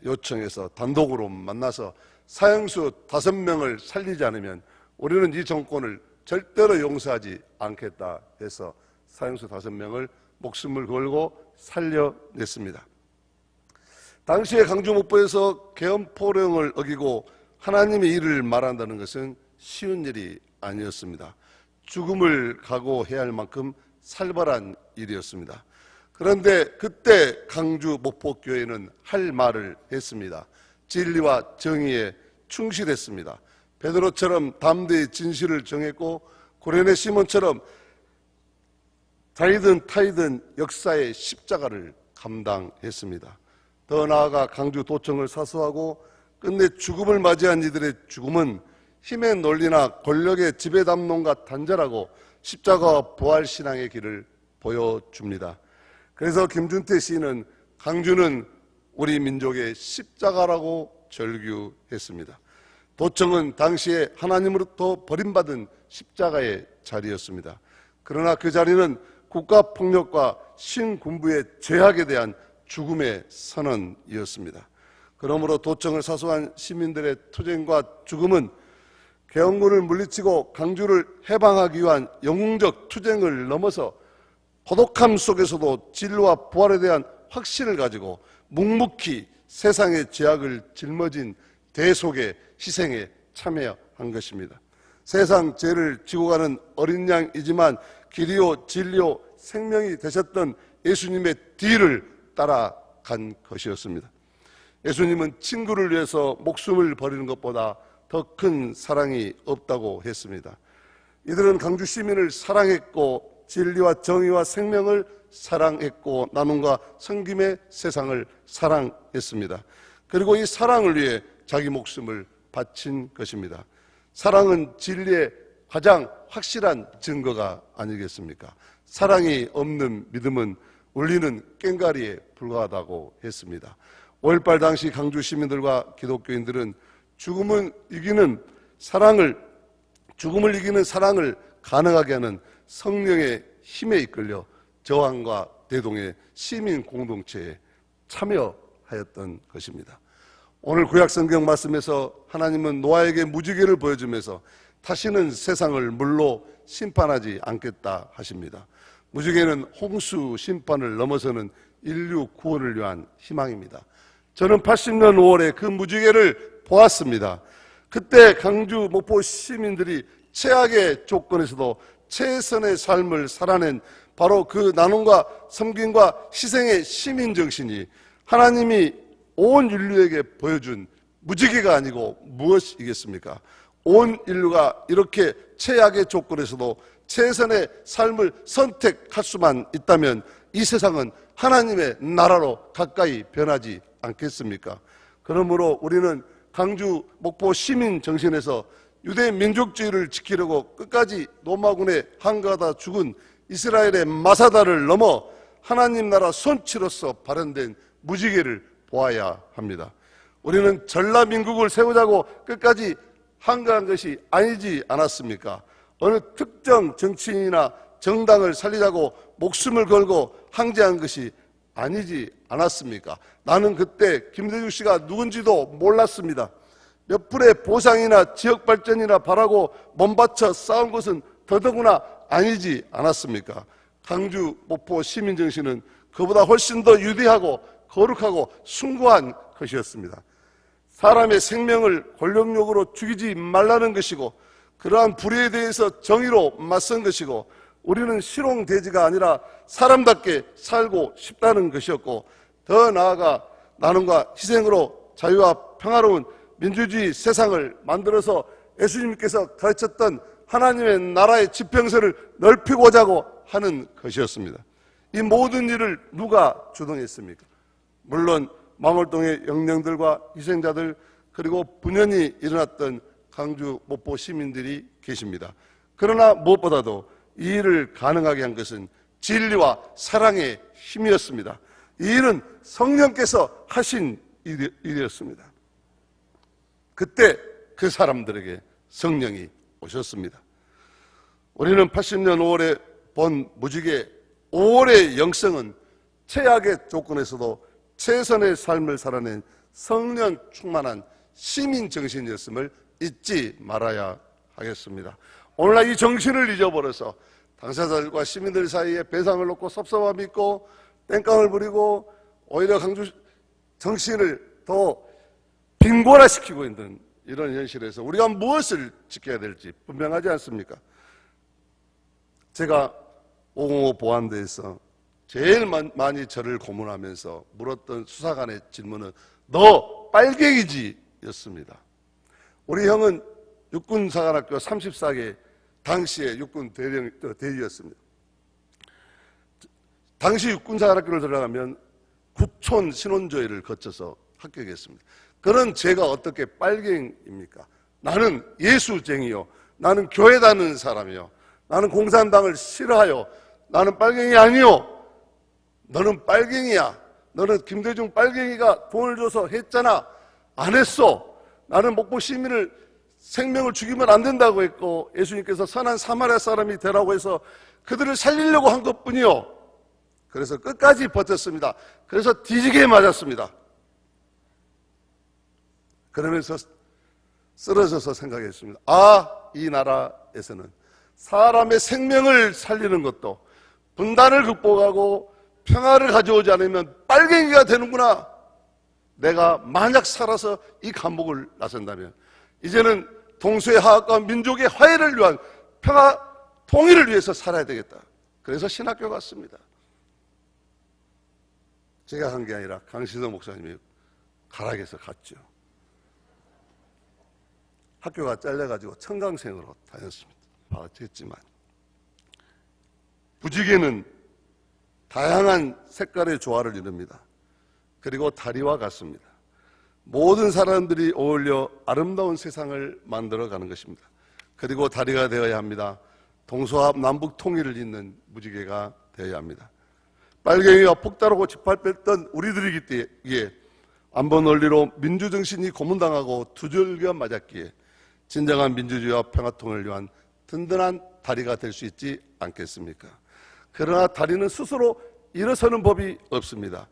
요청해서 단독으로 만나서 사형수 5명을 살리지 않으면 우리는 이 정권을 절대로 용서하지 않겠다 해서 사형수 5명을 목숨을 걸고 살려냈습니다. 당시에 강주 목포에서 계엄포령을 어기고 하나님의 일을 말한다는 것은 쉬운 일이 아니었습니다. 죽음을 각오해야 할 만큼 살벌한 일이었습니다. 그런데 그때 강주 목포교회는 할 말을 했습니다. 진리와 정의에 충실했습니다. 베드로처럼 담대히 진실을 정했고 고레네 시몬처럼 자이든 타이든 역사의 십자가를 감당했습니다. 더 나아가 강주 도청을 사수하고 끝내 죽음을 맞이한 이들의 죽음은 힘의 논리나 권력의 지배담론과 단절하고 십자가와 부활신앙의 길을 보여줍니다. 그래서 김준태 시인은 강주는 우리 민족의 십자가라고 절규했습니다. 도청은 당시에 하나님으로부터 버림받은 십자가의 자리였습니다. 그러나 그 자리는 국가폭력과 신군부의 죄악에 대한 죽음의 선언이었습니다. 그러므로 도청을 사수한 시민들의 투쟁과 죽음은 계엄군을 물리치고 강주를 해방하기 위한 영웅적 투쟁을 넘어서 고독함 속에서도 진리와 부활에 대한 확신을 가지고 묵묵히 세상의 죄악을 짊어진 대속의 희생에 참여한 것입니다. 세상 죄를 지고 가는 어린 양이지만 길이요 진리요 생명이 되셨던 예수님의 뒤를 따라간 것이었습니다. 예수님은 친구를 위해서 목숨을 버리는 것보다 더 큰 사랑이 없다고 했습니다. 이들은 강주 시민을 사랑했고 진리와 정의와 생명을 사랑했고 나눔과 섬김의 세상을 사랑했습니다. 그리고 이 사랑을 위해 자기 목숨을 바친 것입니다. 사랑은 진리의 가장 확실한 증거가 아니겠습니까? 사랑이 없는 믿음은 울리는 꽹과리에 불과하다고 했습니다. 5.18 당시 강주 시민들과 기독교인들은 죽음을 이기는 사랑을 가능하게 하는 성령의 힘에 이끌려 저항과 대동의 시민 공동체에 참여하였던 것입니다. 오늘 구약성경 말씀에서 하나님은 노아에게 무지개를 보여주면서 다시는 세상을 물로 심판하지 않겠다 하십니다. 무지개는 홍수 심판을 넘어서는 인류 구원을 위한 희망입니다. 저는 80년 5월에 그 무지개를 보았습니다. 그때 강주 목포 시민들이 최악의 조건에서도 최선의 삶을 살아낸 바로 그 나눔과 섬김과 희생의 시민정신이 하나님이 온 인류에게 보여준 무지개가 아니고 무엇이겠습니까? 온 인류가 이렇게 최악의 조건에서도 최선의 삶을 선택할 수만 있다면 이 세상은 하나님의 나라로 가까이 변하지 않겠습니까? 그러므로 우리는 강주 목포 시민 정신에서 유대 민족주의를 지키려고 끝까지 로마군에 항거하다 죽은 이스라엘의 마사다를 넘어 하나님 나라 손치로서 발현된 무지개를 보아야 합니다. 우리는 전라민국을 세우자고 끝까지 항거한 것이 아니지 않았습니까? 어느 특정 정치인이나 정당을 살리자고 목숨을 걸고 항제한 것이 아니지 않았습니까? 나는 그때 김대중 씨가 누군지도 몰랐습니다. 몇 풀의 보상이나 지역 발전이나 바라고 몸바쳐 싸운 것은 더더구나 아니지 않았습니까? 강주 목포 시민정신은 그보다 훨씬 더 위대하고 거룩하고 숭고한 것이었습니다. 사람의 생명을 권력욕으로 죽이지 말라는 것이고 그러한 불의에 대해서 정의로 맞선 것이고 우리는 실용돼지가 아니라 사람답게 살고 싶다는 것이었고 더 나아가 나눔과 희생으로 자유와 평화로운 민주주의 세상을 만들어서 예수님께서 가르쳤던 하나님의 나라의 지평선을 넓히고자 하는 것이었습니다. 이 모든 일을 누가 주동했습니까? 물론 망월동의 영령들과 희생자들 그리고 분연히 일어났던 강주 목포 시민들이 계십니다. 그러나 무엇보다도 이 일을 가능하게 한 것은 진리와 사랑의 힘이었습니다. 이 일은 성령께서 하신 일이었습니다. 그때 그 사람들에게 성령이 오셨습니다. 우리는 80년 5월에 본 무지개 5월의 영성은 최악의 조건에서도 최선의 삶을 살아낸 성령 충만한 시민 정신이었음을 잊지 말아야 하겠습니다. 오늘날 이 정신을 잊어버려서 당사자들과 시민들 사이에 배상을 놓고 섭섭함이 있고 땡깡을 부리고 오히려 강주 정신을 더 빈곤화시키고 있는 이런 현실에서 우리가 무엇을 지켜야 될지 분명하지 않습니까? 제가 505 보안대에서 제일 많이 저를 고문하면서 물었던 수사관의 질문은 너 빨갱이지 였습니다. 우리 형은 육군사관학교 34개 당시에 육군 대위였습니다. 당시 육군사관학교를 들어가면 구촌 신원조회를 거쳐서 합격했습니다. 그런 제가 어떻게 빨갱입니까? 나는 예수쟁이요. 나는 교회 다니는 사람이요. 나는 공산당을 싫어하요. 나는 빨갱이 아니요. 너는 빨갱이야. 너는 김대중 빨갱이가 돈을 줘서 했잖아. 안 했어. 나는 목포 시민을 생명을 죽이면 안 된다고 했고 예수님께서 선한 사마리아 사람이 되라고 해서 그들을 살리려고 한 것뿐이요. 그래서 끝까지 버텼습니다. 그래서 뒤지게 맞았습니다. 그러면서 쓰러져서 생각했습니다. 이 나라에서는 사람의 생명을 살리는 것도 분단을 극복하고 평화를 가져오지 않으면 빨갱이가 되는구나. 내가 만약 살아서 이 감옥을 나선다면 이제는 동서의 화합과 민족의 화해를 위한 평화 통일을 위해서 살아야 되겠다. 그래서 신학교 갔습니다. 제가 간 게 아니라 강신성 목사님이 가락에서 갔죠. 학교가 잘려가지고 청강생으로 다녔습니다. 봤지만 무지개는 다양한 색깔의 조화를 이룹니다. 그리고 다리와 같습니다. 모든 사람들이 어울려 아름다운 세상을 만들어가는 것입니다. 그리고 다리가 되어야 합니다. 동서합 남북 통일을 잇는 무지개가 되어야 합니다. 빨갱이와 폭다르고 짓밟혔던 우리들이기 때문에 안보 논리로 민주정신이 고문당하고 두절기가 맞았기에 진정한 민주주의와 평화통일을 위한 든든한 다리가 될 수 있지 않겠습니까? 그러나 다리는 스스로 일어서는 법이 없습니다.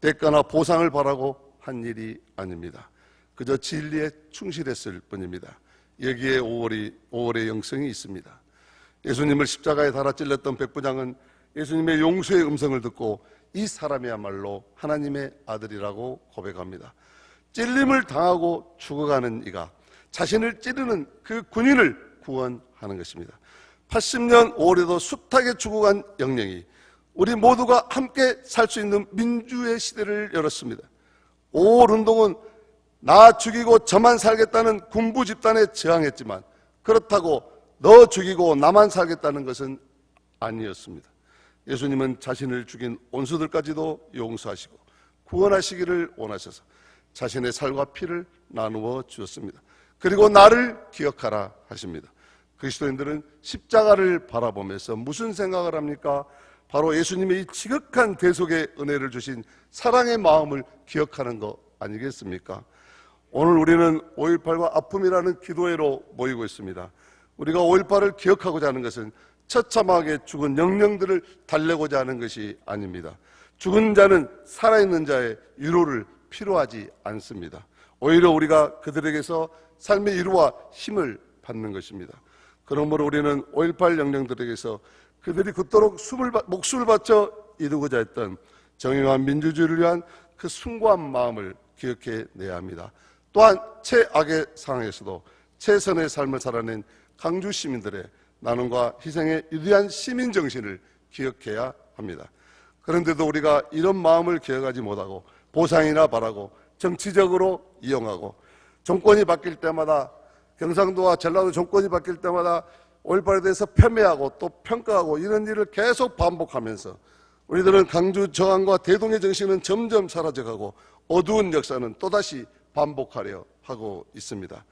대가나 보상을 바라고 한 일이 아닙니다. 그저 진리에 충실했을 뿐입니다. 여기에 5월의 영성이 있습니다. 예수님을 십자가에 달아 찔렀던 백부장은 예수님의 용서의 음성을 듣고 이 사람이야말로 하나님의 아들이라고 고백합니다. 찔림을 당하고 죽어가는 이가 자신을 찌르는 그 군인을 구원하는 것입니다. 80년 5월에도 숱하게 죽어간 영령이 우리 모두가 함께 살 수 있는 민주의 시대를 열었습니다. 5월 운동은 나 죽이고 저만 살겠다는 군부 집단에 저항했지만 그렇다고 너 죽이고 나만 살겠다는 것은 아니었습니다. 예수님은 자신을 죽인 원수들까지도 용서하시고 구원하시기를 원하셔서 자신의 살과 피를 나누어 주었습니다. 그리고 나를 기억하라 하십니다. 그리스도인들은 십자가를 바라보면서 무슨 생각을 합니까? 바로 예수님의 이 지극한 대속의 은혜를 주신 사랑의 마음을 기억하는 거 아니겠습니까? 오늘 우리는 5.18과 아픔이라는 기도회로 모이고 있습니다. 우리가 5.18을 기억하고자 하는 것은 처참하게 죽은 영령들을 달래고자 하는 것이 아닙니다. 죽은 자는 살아있는 자의 위로를 필요하지 않습니다. 오히려 우리가 그들에게서 삶의 위로와 힘을 받는 것입니다. 그러므로 우리는 5.18 영령들에게서 그들이 그토록 목숨을 바쳐 이루고자 했던 정의와 민주주의를 위한 그 숭고한 마음을 기억해내야 합니다. 또한 최악의 상황에서도 최선의 삶을 살아낸 강주 시민들의 나눔과 희생의 위대한 시민정신을 기억해야 합니다. 그런데도 우리가 이런 마음을 기억하지 못하고 보상이나 바라고 정치적으로 이용하고 정권이 바뀔 때마다 경상도와 전라도 정권이 바뀔 때마다 5.18에 대해서 폄훼하고 또 평가하고 이런 일을 계속 반복하면서 우리들은 강주 저항과 대동의 정신은 점점 사라져가고 어두운 역사는 또다시 반복하려 하고 있습니다.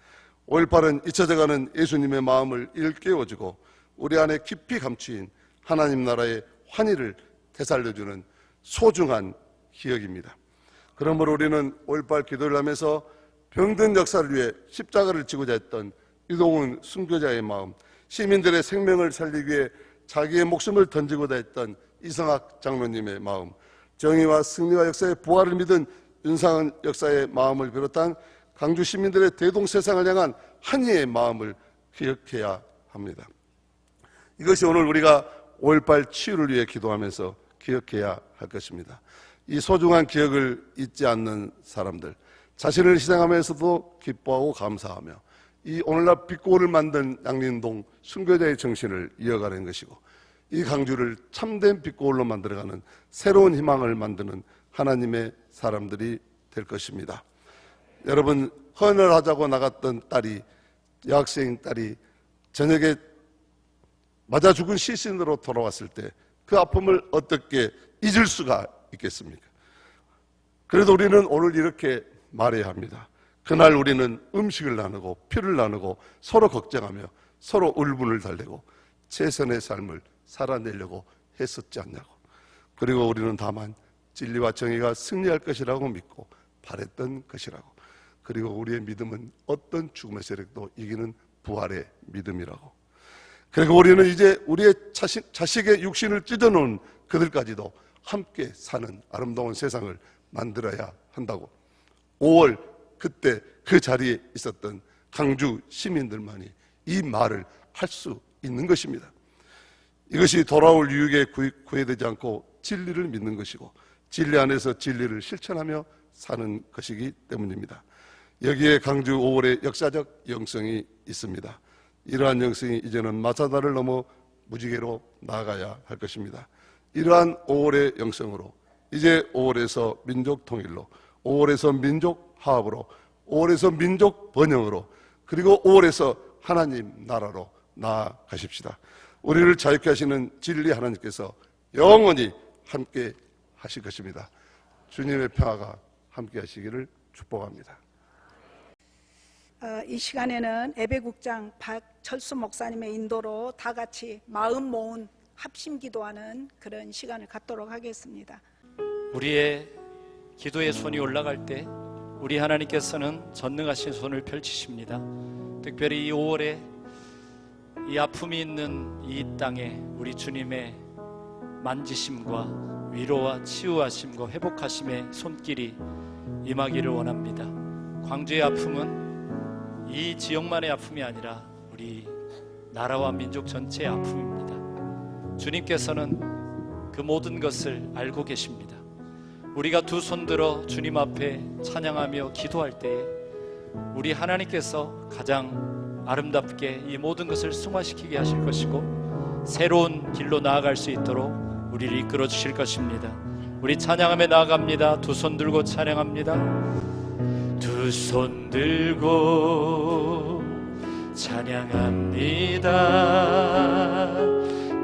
5.18은 잊혀져가는 예수님의 마음을 일깨워주고 우리 안에 깊이 감추인 하나님 나라의 환희를 되살려주는 소중한 기억입니다. 그러므로 우리는 5.18 기도를 하면서 병든 역사를 위해 십자가를 지고자 했던 이동훈 순교자의 마음, 시민들의 생명을 살리기 위해 자기의 목숨을 던지고자 했던 이성학 장로님의 마음, 정의와 승리와 역사의 부활을 믿은 윤상은 역사의 마음을 비롯한 강주 시민들의 대동세상을 향한 한의의 마음을 기억해야 합니다. 이것이 오늘 우리가 5.18 치유를 위해 기도하면서 기억해야 할 것입니다. 이 소중한 기억을 잊지 않는 사람들, 자신을 희생하면서도 기뻐하고 감사하며 이 오늘날 빛고를 만든 양림동 순교자의 정신을 이어가는 것이고 이 강주를 참된 빛고울로 만들어가는 새로운 희망을 만드는 하나님의 사람들이 될 것입니다. 여러분, 헌을 하자고 나갔던 딸이, 여학생 딸이 저녁에 맞아 죽은 시신으로 돌아왔을 때 그 아픔을 어떻게 잊을 수가 있겠습니까? 그래도 우리는 오늘 이렇게 말해야 합니다. 그날 우리는 음식을 나누고 피를 나누고 서로 걱정하며 서로 울분을 달래고 최선의 삶을 살아내려고 했었지 않냐고. 그리고 우리는 다만 진리와 정의가 승리할 것이라고 믿고 바랬던 것이라고. 그리고 우리의 믿음은 어떤 죽음의 세력도 이기는 부활의 믿음이라고. 그리고 우리는 이제 우리의 자식의 육신을 찢어놓은 그들까지도 함께 사는 아름다운 세상을 만들어야 한다고. 5월 그때 그 자리에 있었던 강주 시민들만이 이 말을 할 수 있는 것입니다. 이것이 돌아올 유익에 구애되지 않고 진리를 믿는 것이고 진리 안에서 진리를 실천하며 사는 것이기 때문입니다. 여기에 강주 5월의 역사적 영성이 있습니다. 이러한 영성이 이제는 마사다를 넘어 무지개로 나아가야 할 것입니다. 이러한 5월의 영성으로 이제 5월에서 민족 통일로, 5월에서 민족 화합으로, 5월에서 민족 번영으로 그리고 5월에서 하나님 나라로 나아가십시다. 우리를 자유케 하시는 진리 하나님께서 영원히 함께 하실 것입니다. 주님의 평화가 함께 하시기를 축복합니다. 이 시간에는 예배국장 박철수 목사님의 인도로 다 같이 마음 모은 합심 기도하는 그런 시간을 갖도록 하겠습니다. 우리의 기도의 손이 올라갈 때 우리 하나님께서는 전능하신 손을 펼치십니다. 특별히 이 5월에 이 아픔이 있는 이 땅에 우리 주님의 만지심과 위로와 치유하심과 회복하심의 손길이 임하기를 원합니다. 광주의 아픔은 이 지역만의 아픔이 아니라 우리 나라와 민족 전체의 아픔입니다. 주님께서는 그 모든 것을 알고 계십니다. 우리가 두 손 들어 주님 앞에 찬양하며 기도할 때에 우리 하나님께서 가장 아름답게 이 모든 것을 승화시키게 하실 것이고 새로운 길로 나아갈 수 있도록 우리를 이끌어 주실 것입니다. 우리 찬양하며 나아갑니다. 두 손 들고 찬양합니다. 두 손 들고 찬양합니다.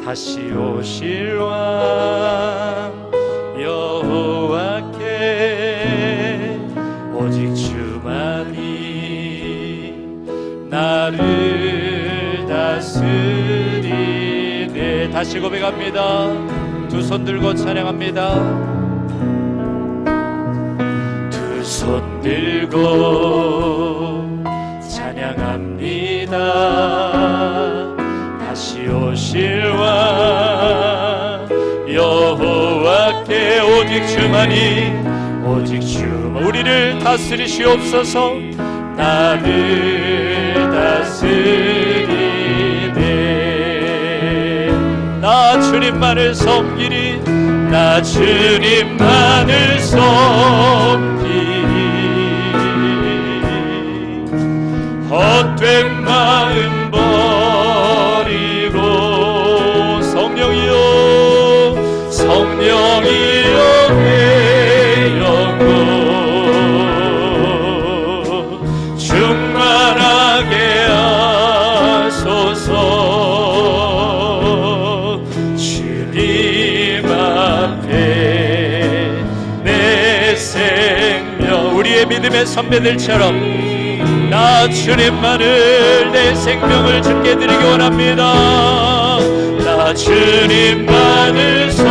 다시 오실 왕 여호와께 오직 주만이 나를 다스리네. 다시 고백합니다. 두 손 들고 찬양합니다. 두 손 들고 찬양합니다. 다시 오실 왕 여호와께 오직 주만 우리를 다스리시옵소서. 나를 다스리네. 나 주님만을 섬기리. 나 주님만을 섬기리. 헛된 마음 버리고 성령이여 성령이여 내 영혼 충만하게 하소서. 주님 앞에 내 생명 우리의 믿음의 선배들처럼 나 주님만을 내 생명을 주께 드리기 원합니다. 나 주님만을 섬기리.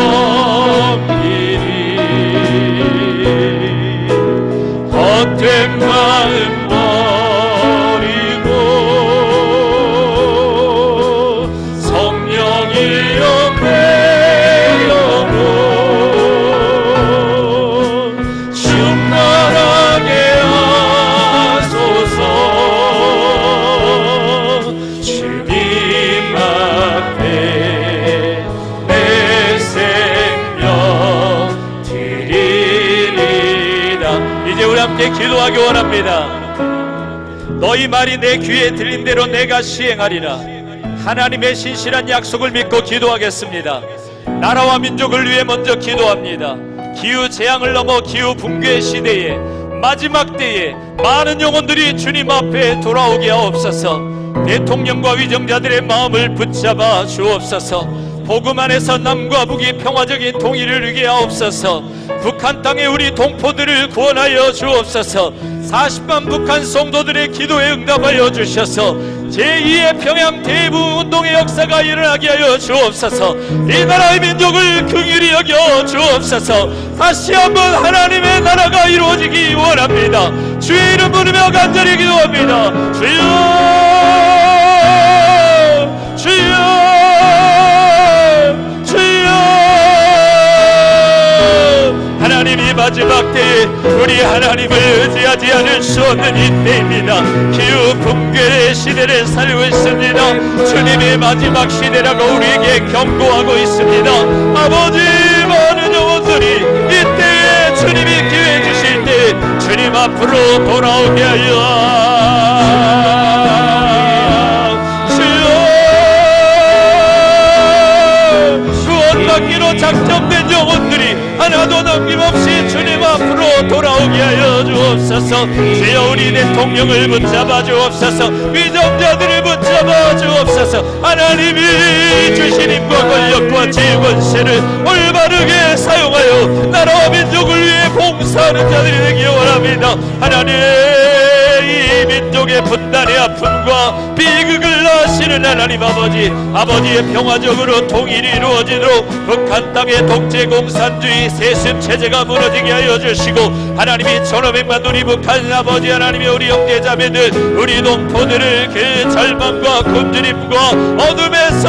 헛된 마음 버리고 성령이여 내 영혼 충만하게 하소서. 주님 앞에 내 생명 드리리라. 이제 우리 함께 기도하기 원합니다. 너희 말이 내 귀에 들린 대로 내가 시행하리라. 하나님의 신실한 약속을 믿고 기도하겠습니다. 나라와 민족을 위해 먼저 기도합니다. 기후 재앙을 넘어 기후 붕괴의 시대에 마지막 때에 많은 영혼들이 주님 앞에 돌아오게 하옵소서. 대통령과 위정자들의 마음을 붙잡아 주옵소서. 복음 안에서 남과 북이 평화적인 통일을 이루게 하옵소서. 북한 땅에 우리 동포들을 구원하여 주옵소서. 40만 북한 성도들의 기도에 응답하여 주셔서 제2의 평양 대북 운동의 역사가 일어나게 하여 주옵소서. 이 나라의 민족을 긍휼히 여겨 주옵소서. 다시 한번 하나님의 나라가 이루어지기 원합니다. 주의 이름 부르며 간절히 기도합니다. 주여 주여 하나님이 마지막 때에 우리 하나님을 의지하지 않을 수 없는 이 때입니다. 기후 붕괴의 시대를 살고 있습니다. 주님의 마지막 시대라고 우리에게 경고하고 있습니다. 아버지, 많은 영혼들이 이때에 주님이 기회 주실 때 주님 앞으로 돌아오게 하여 주여. 구원받기로 작정된 영혼들이 하나도 남김없이 주님 앞으로 돌아오게 하여 주옵소서. 주여 우리 대통령을 붙잡아 주옵소서. 위정자들을 붙잡아 주옵소서. 하나님이 주신 힘과 권력과 지혜 권세를 올바르게 사용하여 나라와 민족을 위해 봉사하는 자들이 되기 원합니다. 하나님, 이 민족의 분단의 아픔과 비극을 나시는 하나님 아버지의 평화적으로 통일이 이루어지도록 북한 땅의 독재 공산주의 세습 체제가 무너지게 하여 주시고, 하나님이 1500만 우리 북한 아버지 하나님의 우리 형제자매들, 우리 동포들을 그 절망과 굶주림과 어둠에서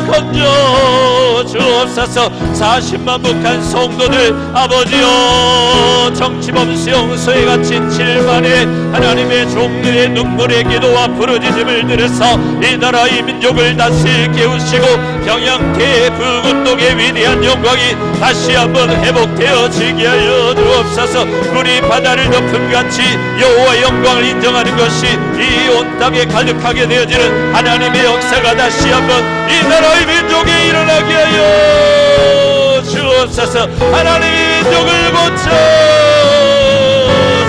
건져 주옵소서. 40만 북한 성도들 아버지여, 정치범 수용소에 갇힌 7만의 하나님의 종들의 눈물의 기도와 부르짖음을 들으사 이 나라 이 민족을 다시 깨우시고 평양 대북운동의 위대한 영광이 다시 한번 회복되어지게 하여 주옵소서. 우리 바다를 덮음같이 여호와의 영광을 인정하는 것이 이 온 땅에 가득하게 되어지는 하나님의 역사가 다시 한번 이 나라의 민족에 일어나게 하여 주옵소서. 하나님의 민족을 고쳐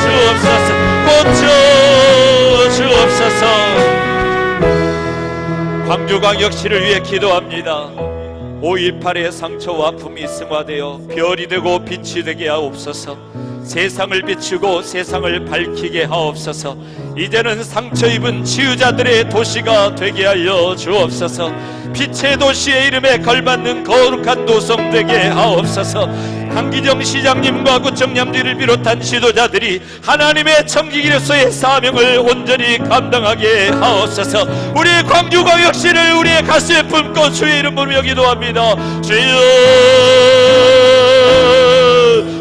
주옵소서. 고쳐 주옵소서. 광주광역시를 위해 기도합니다. 5.18의 상처와 아픔이 승화되어 별이 되고 빛이 되게 하옵소서. 세상을 비추고 세상을 밝히게 하옵소서. 이제는 상처 입은 치유자들의 도시가 되게 하여 주옵소서. 빛의 도시의 이름에 걸맞는 거룩한 도성 되게 하옵소서. 강기정 시장님과 구청장들을 비롯한 지도자들이 하나님의 청지기로서의 사명을 온전히 감당하게 하옵소서. 우리 광주광역시를 우리의 가슴에 품고 주의 이름 부르며 기도합니다. 주여,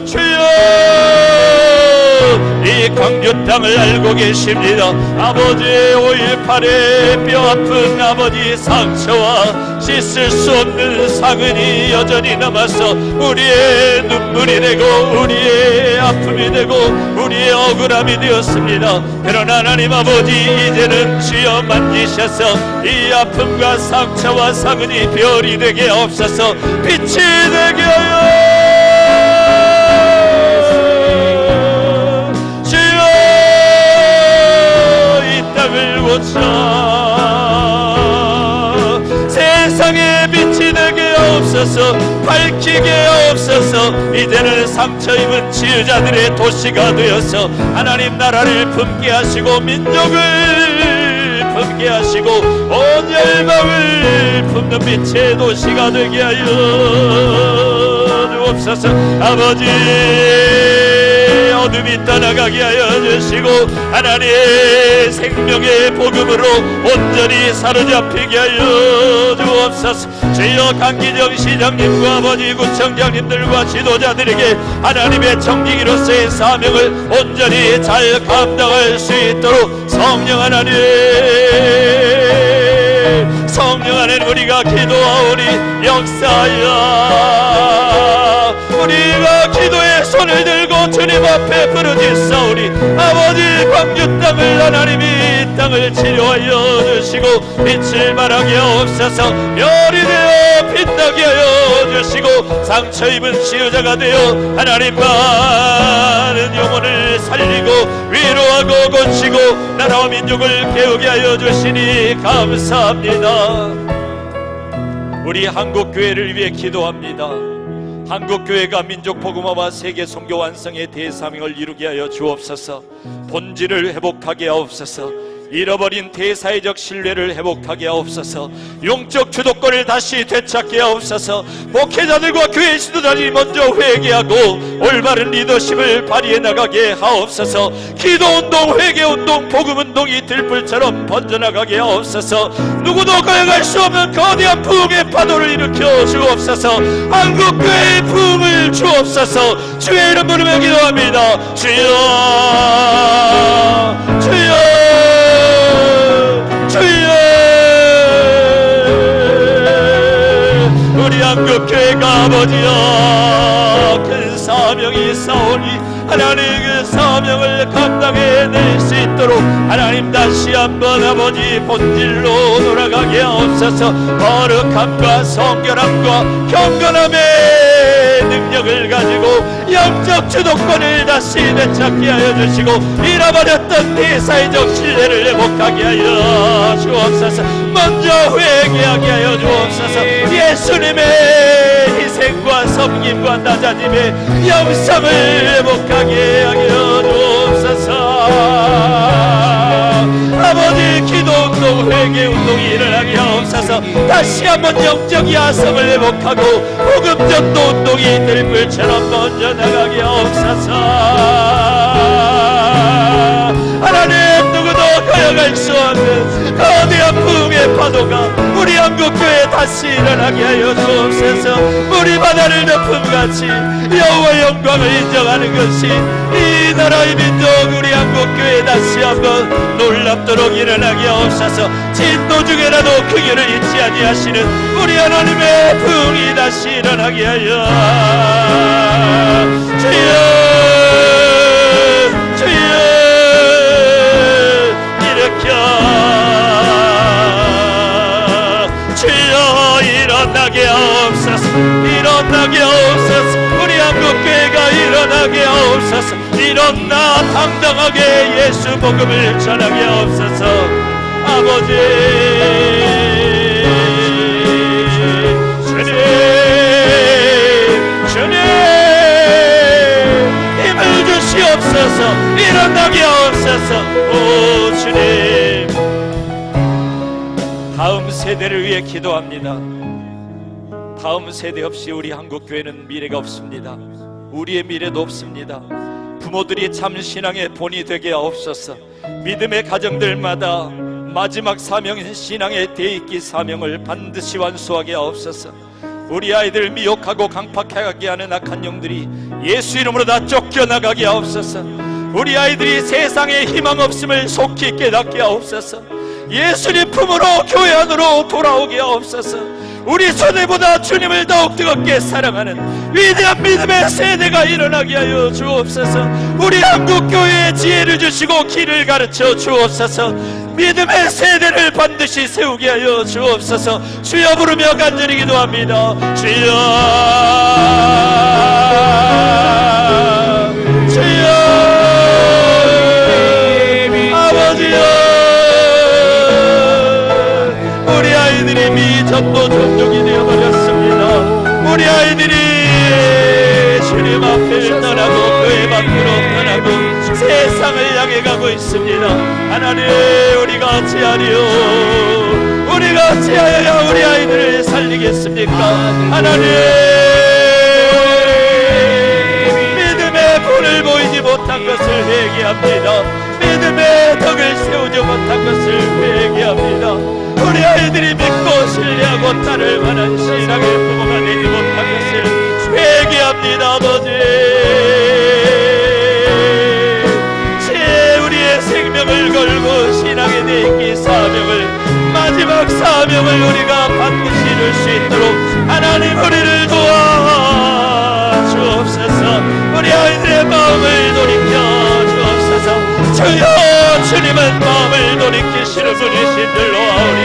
주여, 이 광주 땅을 알고 계십니다. 아버지의 5.18의 뼈아픈 아버지 상처와 씻을 수 없는 상흔이 여전히 남아서 우리의 눈물이 되고 우리의 아픔이 되고 우리의 억울함이 되었습니다. 그러나 하나님 아버지, 이제는 주여 만지셔서 이 아픔과 상처와 상흔이 별이 되게 하옵소서. 빛이 되게 하여 세상의 빛이 되게 하옵소서. 밝히게 하옵소서. 이제는 상처 입은 치유자들의 도시가 되어서 하나님 나라를 품게 하시고 민족을 품게 하시고 온 열방을 품는 빛의 도시가 되게 하여 주옵소서. 아버지, 어둠이 떠나가게 하여 주시고 하나님의 생명의 복음으로 온전히 사로잡히게 하여 주옵소서. 주여, 강기정 시장님과 아버지 구청장님들과 지도자들에게 하나님의 청지기로서의 사명을 온전히 잘 감당할 수 있도록 성령 하나님, 성령 하나님, 우리가 기도하오니 역사하여 우리가 기도의 손을 들고 주님 앞에 부르짖사오니 아버지, 광주 땅을 하나님이 이 땅을 치료하여 주시고 빛을 발하게 하옵소서. 별이 되어 빛나게 하여 주시고 상처 입은 치유자가 되어 하나님 많은 영혼을 살리고 위로하고 고치고 나라와 민족을 깨우게 하여 주시니 감사합니다. 우리 한국교회를 위해 기도합니다. 한국교회가 민족복음화와 세계 선교 완성의 대사명을 이루게 하여 주옵소서. 본질을 회복하게 하옵소서. 잃어버린 대사회적 신뢰를 회복하게 하옵소서. 영적 주도권을 다시 되찾게 하옵소서. 목회자들과 교회 지도자들이 먼저 회개하고 올바른 리더십을 발휘해 나가게 하옵소서. 기도운동, 회개운동, 복음운동이 들불처럼 번져나가게 하옵소서. 누구도 거역할 수 없는 거대한 부흥의 파도를 일으켜 주옵소서. 한국교회의 부흥을 주옵소서. 주의 이름 부르며 기도합니다. 주여, 주여, 주여. 우리 한국교회가 아버지여 큰 사명이 있사오니 하나님 그 사명을 감당해낼 수 있도록 하나님 다시 한번 아버지 본질로 돌아가게 하옵소서. 거룩함과 성결함과 경건함에 능력을 가지고 영적 주도권을 다시 되찾게 하여 주시고 잃어버렸던 대사회적 신뢰를 회복하게 하여 주옵소서. 먼저 회개하게 하여 주옵소서. 예수님의 희생과 섬김과 낮아짐의 영성을 회복하게 하여 주옵소서. 아버지, 기도운동, 회개운동이 일어나게 하옵소서. 다시 한번 영적 야성을 회복하고 복음전도 운동이 들불처럼 먼저 나가게 하옵소서. 하나님, 누구도 거역할 수 없는 거대한 부흥의 파도가 우리 한국교회에 다시 일어나게 하여 주옵소서. 우리 바다를 덮음같이 여호와의 영광을 인정하는 것이 이 나라의 민족 우리 한국교회에 다시 한번 놀랍도록 일어나게 하옵소서. 진노 중에라도 크기를 잊지 아니하시는 우리 하나님의 부흥이 다시 일어나게 하여 주여, 주여 주여 일어나게 하옵소서. 일어나게 하옵소서. 우리 한국교회가 일어나게 하옵소서. 일어나 당당하게 예수 복음을 전하게 하옵소서. 아버지, 주님 힘을 주시옵소서. 일어나게 하옵소서. 오 주님, 다음 세대를 위해 기도합니다. 다음 세대 없이 우리 한국교회는 미래가 없습니다. 우리의 미래도 없습니다. 부모들이 참 신앙의 본이 되게 하옵소서. 믿음의 가정들마다 마지막 사명인 신앙의 대익기 사명을 반드시 완수하게 하옵소서. 우리 아이들 미혹하고 강팍하게 하는 악한 영들이 예수 이름으로 다 쫓겨나가게 하옵소서. 우리 아이들이 세상에 희망 없음을 속히 깨닫게 하옵소서. 예수님 품으로 교회 안으로 돌아오게 하옵소서. 우리 손해보다 주님을 더욱 뜨겁게 사랑하는 위대한 믿음의 세대가 일어나게 하여 주옵소서. 우리 한국교회에 지혜를 주시고 길을 가르쳐 주옵소서. 믿음의 세대를 반드시 세우게 하여 주옵소서. 주여 부르며 간절히 기도합니다. 주여, 주여, 아버지여, 우리 아이들이 미전도 종족이 되어버렸습니다. 우리 아이들이 주님 앞을 떠나고 교회 밖으로 떠나고 세상을 향해 가고 있습니다. 하나님, 우리가 어찌하리요? 우리가 어찌하여야 우리 아이들을 살리겠습니까? 하나님, 믿음의 본을 보이지 못한 것을 회개합니다. 믿음의 덕을 세우지 못한 것을 회개합니다. 우리 아이들이 믿고 신뢰하고 따를 만한 신앙의 부모가 되지 못한 것을 회개합니다. 아버지, 우리의 생명을 걸고 신앙의 대익기 사명을, 마지막 사명을 우리가 반드시 이룰 수 있도록 하나님 우리를 도와 주옵소서. 우리 아이들의 마음을 돌이켜 주옵소서. 주여, 주님은 마음을 돌이키시는 분이신 줄로 아오니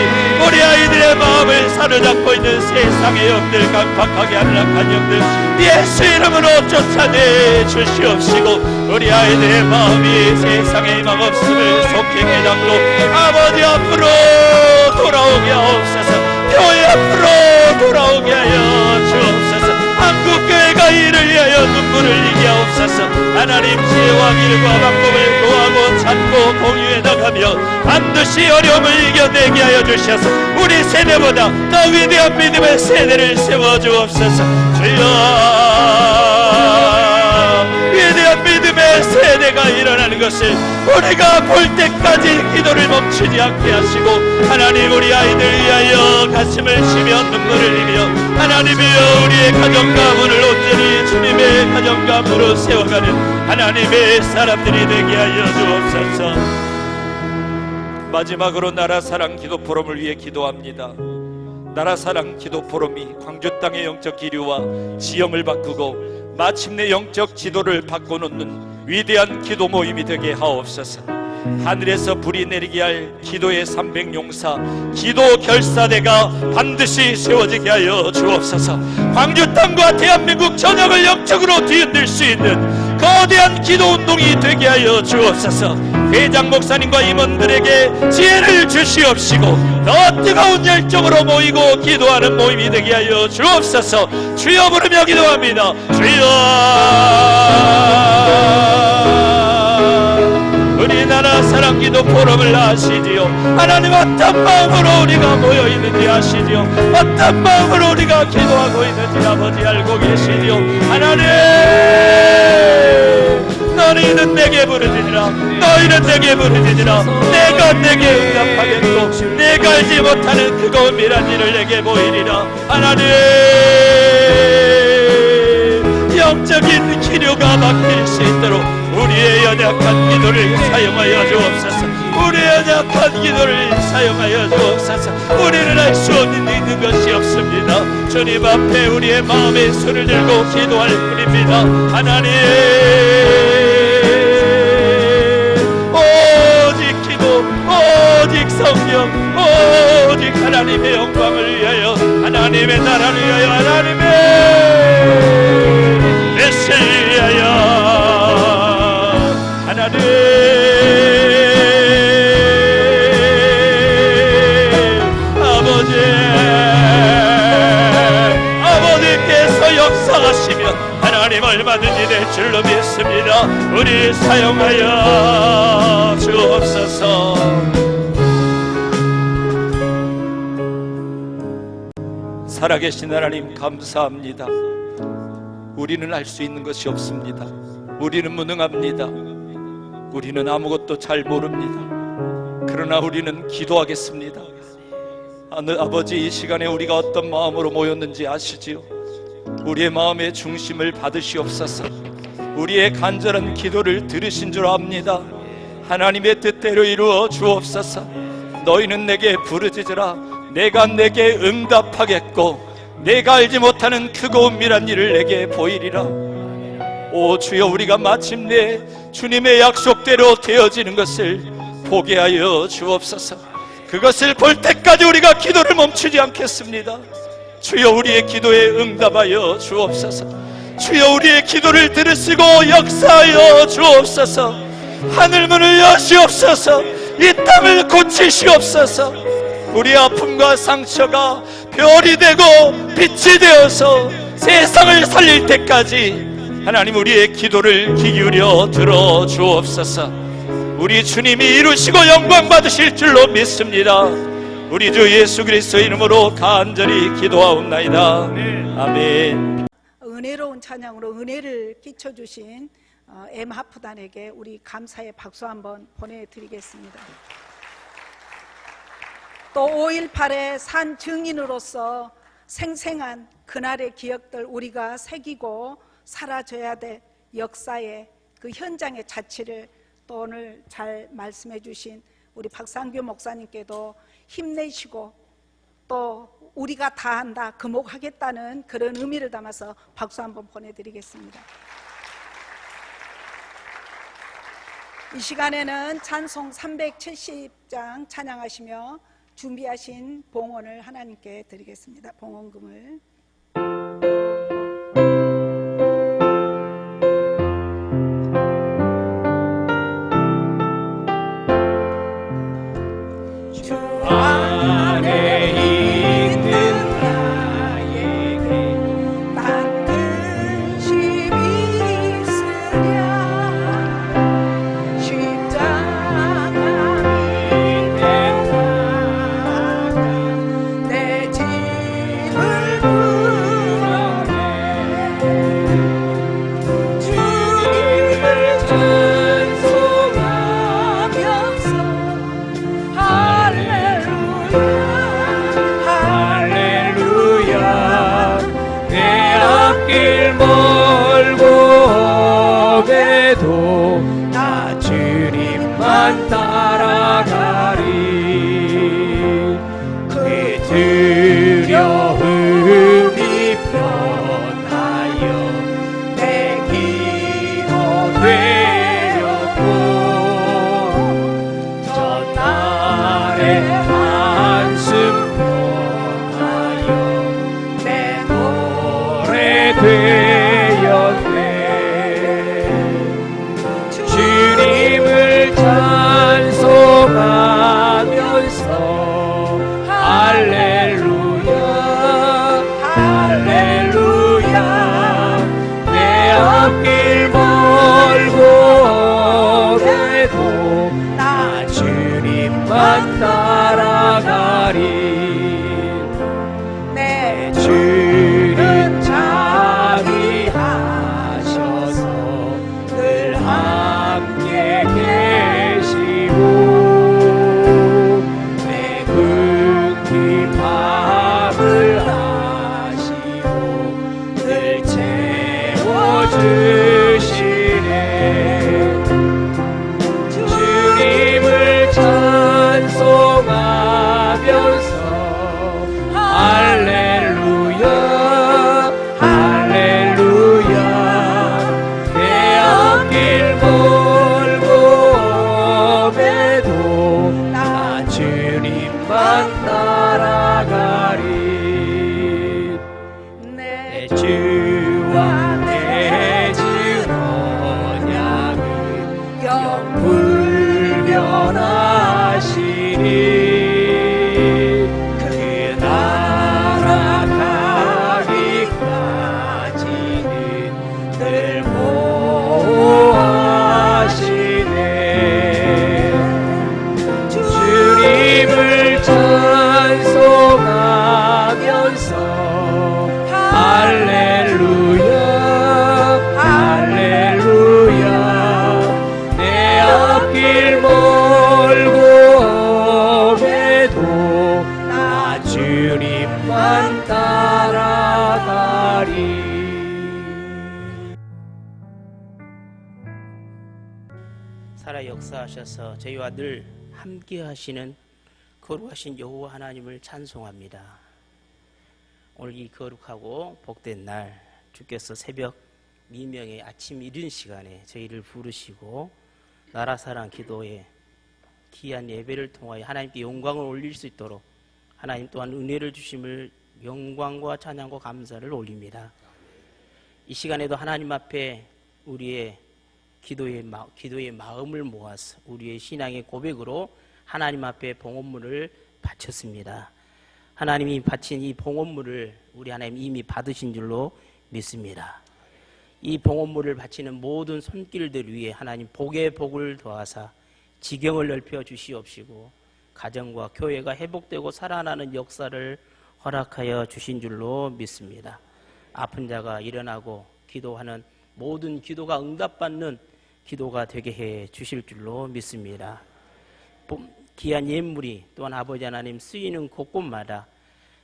우리 아이들의 마음을 사로잡고 있는 세상의 영들, 강팍하게 하는 악한 영들 예수 이름으로 쫓아내 주시옵시고, 우리 아이들의 마음이 세상에 희망 없음을 속히 깨닫고 아버지 앞으로 돌아오게 하옵소서. 교회 앞으로 돌아오게 하여 주옵소서. 한국교회가 이를 위하여 눈물을 흘리게 하옵소서. 하나님, 지혜와 길과 방법을 구하고 찾고 공유해 나가며 반드시 어려움을 이겨내게 하여 주셔서 우리 세대보다 더 위대한 믿음의 세대를 세워주옵소서. 주여, 위대한 믿음의 세대가 일어나는 것을 우리가 볼 때까지 기도를 멈추지 않게 하시고, 하나님, 우리 아이들 위하여 가슴을 치며 눈물을 흘리며 하나님이여 우리의 가정 가문을 온전히 주님의 가정 가문으로 세워가는 하나님의 사람들이 되게 하여 주옵소서. 마지막으로 나라사랑 기도포럼을 위해 기도합니다. 나라사랑 기도포럼이 광주 땅의 영적 기류와 지형을 바꾸고 마침내 영적 지도를 바꿔놓는 위대한 기도 모임이 되게 하옵소서. 하늘에서 불이 내리게 할 기도의 300용사 기도 결사대가 반드시 세워지게 하여 주옵소서. 광주 땅과 대한민국 전역을 영적으로 뒤흔들 수 있는 거대한 기도 운동이 되게 하여 주옵소서. 회장 목사님과 임원들에게 지혜를 주시옵시고 더 뜨거운 열정으로 모이고 기도하는 모임이 되게 하여 주옵소서. 주여 부르며 기도합니다. 주여. 우리나라 사랑기도 포럼을 아시지요. 하나님 어떤 마음으로 우리가 모여있는지 아시지요. 어떤 마음으로 우리가 기도하고 있는지 아버지 알고 계시지요. 하나님, 너희는 내게 부르짖으라. 너희는 내게 부르짖으라. 내가 내게 응답하겠고 내가 알지 못하는 그거 은밀한 일을 내게 보이리라. 하나님, 영적인 기류가 바뀔 수 있도록 우리의 연약한 기도를 사용하여 주옵소서. 우리의 연약한 기도를 사용하여 주옵소서. 우리는 할 수 있는 것이 없습니다. 주님 앞에 우리의 마음의 손을 들고 기도할 뿐입니다. 하나님, 오직 기도, 오직 성령, 오직 하나님의 영광을 위하여, 하나님의 나라를 위하여, 하나님의 뜻을 위하여, 하나님 아버지께서 역사하시면 하나님 얼마든지 될 줄로 믿습니다. 우리 사용하여 주옵소서. 살아계신 하나님 감사합니다. 우리는 할 수 있는 것이 없습니다. 우리는 무능합니다. 우리는 아무것도 잘 모릅니다. 그러나 우리는 기도하겠습니다. 아버지, 이 시간에 우리가 어떤 마음으로 모였는지 아시지요? 우리의 마음의 중심을 받으시옵소서. 우리의 간절한 기도를 들으신 줄 압니다. 하나님의 뜻대로 이루어 주옵소서. 너희는 내게 부르짖으라. 내가 내게 응답하겠고 내가 알지 못하는 크고 은밀한 일을 내게 보이리라. 오 주여, 우리가 마침내 주님의 약속대로 되어지는 것을 보게 하여 주옵소서. 그것을 볼 때까지 우리가 기도를 멈추지 않겠습니다. 주여, 우리의 기도에 응답하여 주옵소서. 주여, 우리의 기도를 들으시고 역사하여 주옵소서. 하늘문을 여시옵소서. 이 땅을 고치시옵소서. 우리 아픔과 상처가 별이 되고 빛이 되어서 세상을 살릴 때까지 하나님, 우리의 기도를 귀 기울여 들어 주옵소서. 우리 주님이 이루시고 영광 받으실 줄로 믿습니다. 우리 주 예수 그리스도의 이름으로 간절히 기도하옵나이다. 아멘. 은혜로운 찬양으로 은혜를 끼쳐주신 엠하프단에게 우리 감사의 박수 한번 보내드리겠습니다. 또 5.18의 산 증인으로서 생생한 그날의 기억들 우리가 새기고 사라져야 될 역사의 그 현장의 자취를 또 오늘 잘 말씀해 주신 우리 박상규 목사님께도 힘내시고 또 우리가 다 한다, 금옥하겠다는 그런 의미를 담아서 박수 한번 보내드리겠습니다. 이 시간에는 찬송 370장 찬양하시며 준비하신 봉헌을 하나님께 드리겠습니다. 봉헌금을 나 주님만 따라가리. 그 두려움이 변하여 내 기도 되었고 한숨 통하여 내 노래 되었네. 주님을 찬송하면서 할렐루야 할렐루야 내 앞길 멀고 오래도 나 주님만 따라가리. 내 주는 자비하셔서 늘 함께 계시고 내 굶긴 밥을 하시고 늘 채워주시네. 주님을 찬송하면서 할렐루야 할렐루야 내 앞길 멀고 오매도 나 주님만 따라가리. 내 주와 내 주 언약은 영불변하시니 그 나라 가기까지는 늘 보호하시네. 주님을 찬송하면서 할렐루야 할렐루야 내 앞길 멀고 오매도 나 주님만 따라가리. 살아 역사하셔서 저희와 늘 함께 하시는 거룩하신 여호와 하나님을 찬송합니다. 오늘 이 거룩하고 복된 날 주께서 새벽 미명의 아침 이른 시간에 저희를 부르시고 나라사랑 기도에 귀한 예배를 통하여 하나님께 영광을 올릴 수 있도록 하나님 또한 은혜를 주심을 영광과 찬양과 감사를 올립니다. 이 시간에도 하나님 앞에 우리의 기도의 마음을 모아서 우리의 신앙의 고백으로 하나님 앞에 봉헌물을 바쳤습니다. 하나님이 바친 이 봉헌물을 우리 하나님 이미 받으신 줄로 믿습니다. 이 봉헌물을 바치는 모든 손길들 위에 하나님 복의 복을 더하사 지경을 넓혀 주시옵시고 가정과 교회가 회복되고 살아나는 역사를 허락하여 주신 줄로 믿습니다. 아픈 자가 일어나고 기도하는 모든 기도가 응답받는 기도가 되게 해 주실 줄로 믿습니다. 귀한 예물이 또한 아버지 하나님 쓰이는 곳곳마다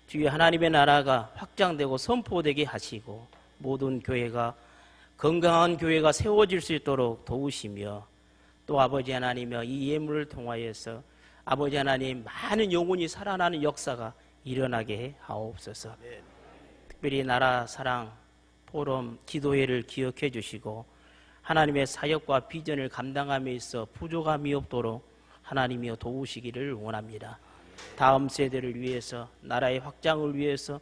주의 하나님의 나라가 확장되고 선포되게 하시고 모든 교회가 건강한 교회가 세워질 수 있도록 도우시며 또 아버지 하나님의 이 예물을 통하여서 아버지 하나님 많은 영혼이 살아나는 역사가 일어나게 하옵소서. 특별히 나라 사랑 포럼 기도회를 기억해 주시고 하나님의 사역과 비전을 감당함에 있어 부족함이 없도록 하나님이여 도우시기를 원합니다. 다음 세대를 위해서 나라의 확장을 위해서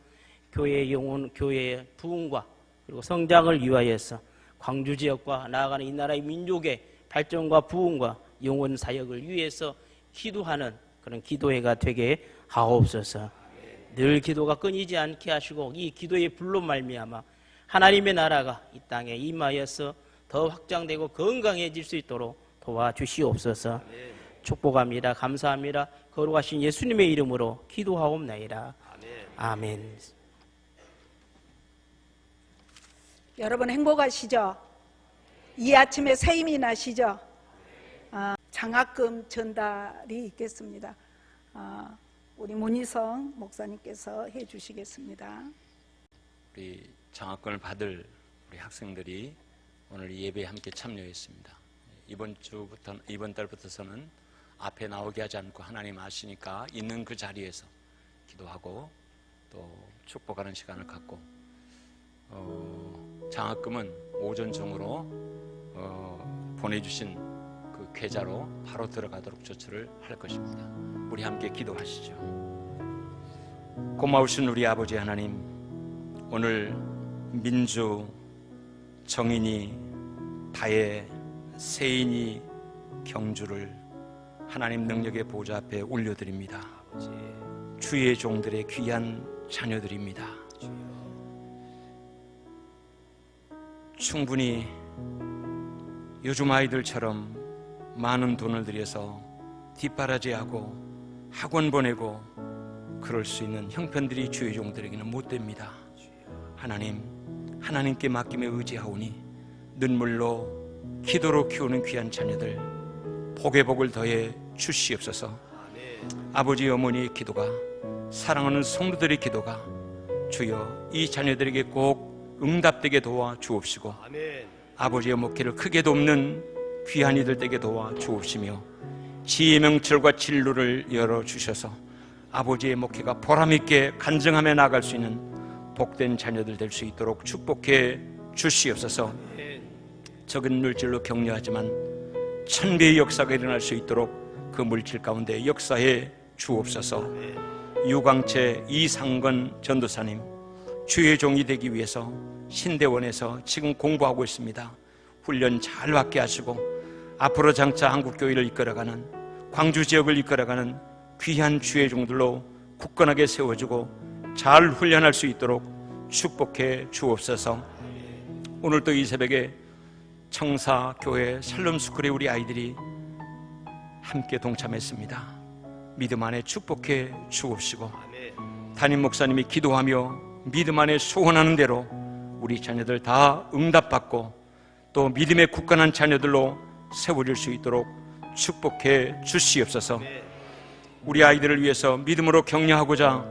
교회의 영혼, 교회의 부흥과 그리고 성장을 위하여서 광주 지역과 나아가는 이 나라의 민족의 발전과 부흥과 영혼 사역을 위해서 기도하는 그런 기도회가 되게 하옵소서. 늘 기도가 끊이지 않게 하시고 이 기도의 불로 말미암아 하나님의 나라가 이 땅에 임하여서 더 확장되고 건강해질 수 있도록 도와주시옵소서. 축복합니다. 감사합니다. 거룩하신 예수님의 이름으로 기도하옵나이다. 아멘. 여러분 행복하시죠? 이 아침에 새 힘이 나시죠? 장학금 전달이 있겠습니다. 우리 문희성 목사님께서 해주시겠습니다. 우리 장학금을 받을 우리 학생들이 오늘 이 예배에 함께 참여했습니다. 이번 달부터서는 앞에 나오게 하지 않고 하나님 아시니까 있는 그 자리에서 기도하고 또 축복하는 시간을 갖고 장학금은 오전 중으로 보내주신 그 계좌로 바로 들어가도록 조처를 할 것입니다. 우리 함께 기도하시죠. 고마우신 우리 아버지 하나님, 오늘 민주, 정인이, 다혜, 세인이, 경주를 하나님 능력의 보좌 앞에 올려드립니다. 주의 종들의 귀한 자녀들입니다. 충분히 요즘 아이들처럼 많은 돈을 들여서 뒷바라지하고 학원 보내고 그럴 수 있는 형편들이 주의 종들에게는 못 됩니다. 하나님, 하나님께 맡김에 의지하오니 눈물로 기도로 키우는 귀한 자녀들 복의 복을 더해 주시옵소서. 아버지 어머니의 기도가, 사랑하는 성도들의 기도가 주여 이 자녀들에게 꼭 응답되게 도와 주옵시고, 아버지의 목회를 크게 돕는 귀한 이들 되게 도와 주옵시며, 지혜의 명철과 진로를 열어주셔서 아버지의 목회가 보람있게 간증하며 나아갈 수 있는 복된 자녀들 될 수 있도록 축복해 주시옵소서. 적은 물질로 격려하지만 천배의 역사가 일어날 수 있도록 그 물질 가운데 역사해 주옵소서. 유광채 이상건 전도사님, 주의 종이 되기 위해서 신대원에서 지금 공부하고 있습니다. 훈련 잘 받게 하시고 앞으로 장차 한국교회를 이끌어가는, 광주 지역을 이끌어가는 귀한 주의 종들로 굳건하게 세워주고 잘 훈련할 수 있도록 축복해 주옵소서. 오늘 또 이 새벽에 청사교회 샬롬스쿨의 우리 아이들이 함께 동참했습니다. 믿음 안에 축복해 주옵시고, 담임 목사님이 기도하며 믿음 안에 소원하는 대로 우리 자녀들 다 응답받고 또 믿음의 굳건한 자녀들로 세워질 수 있도록 축복해 주시옵소서. 우리 아이들을 위해서 믿음으로 격려하고자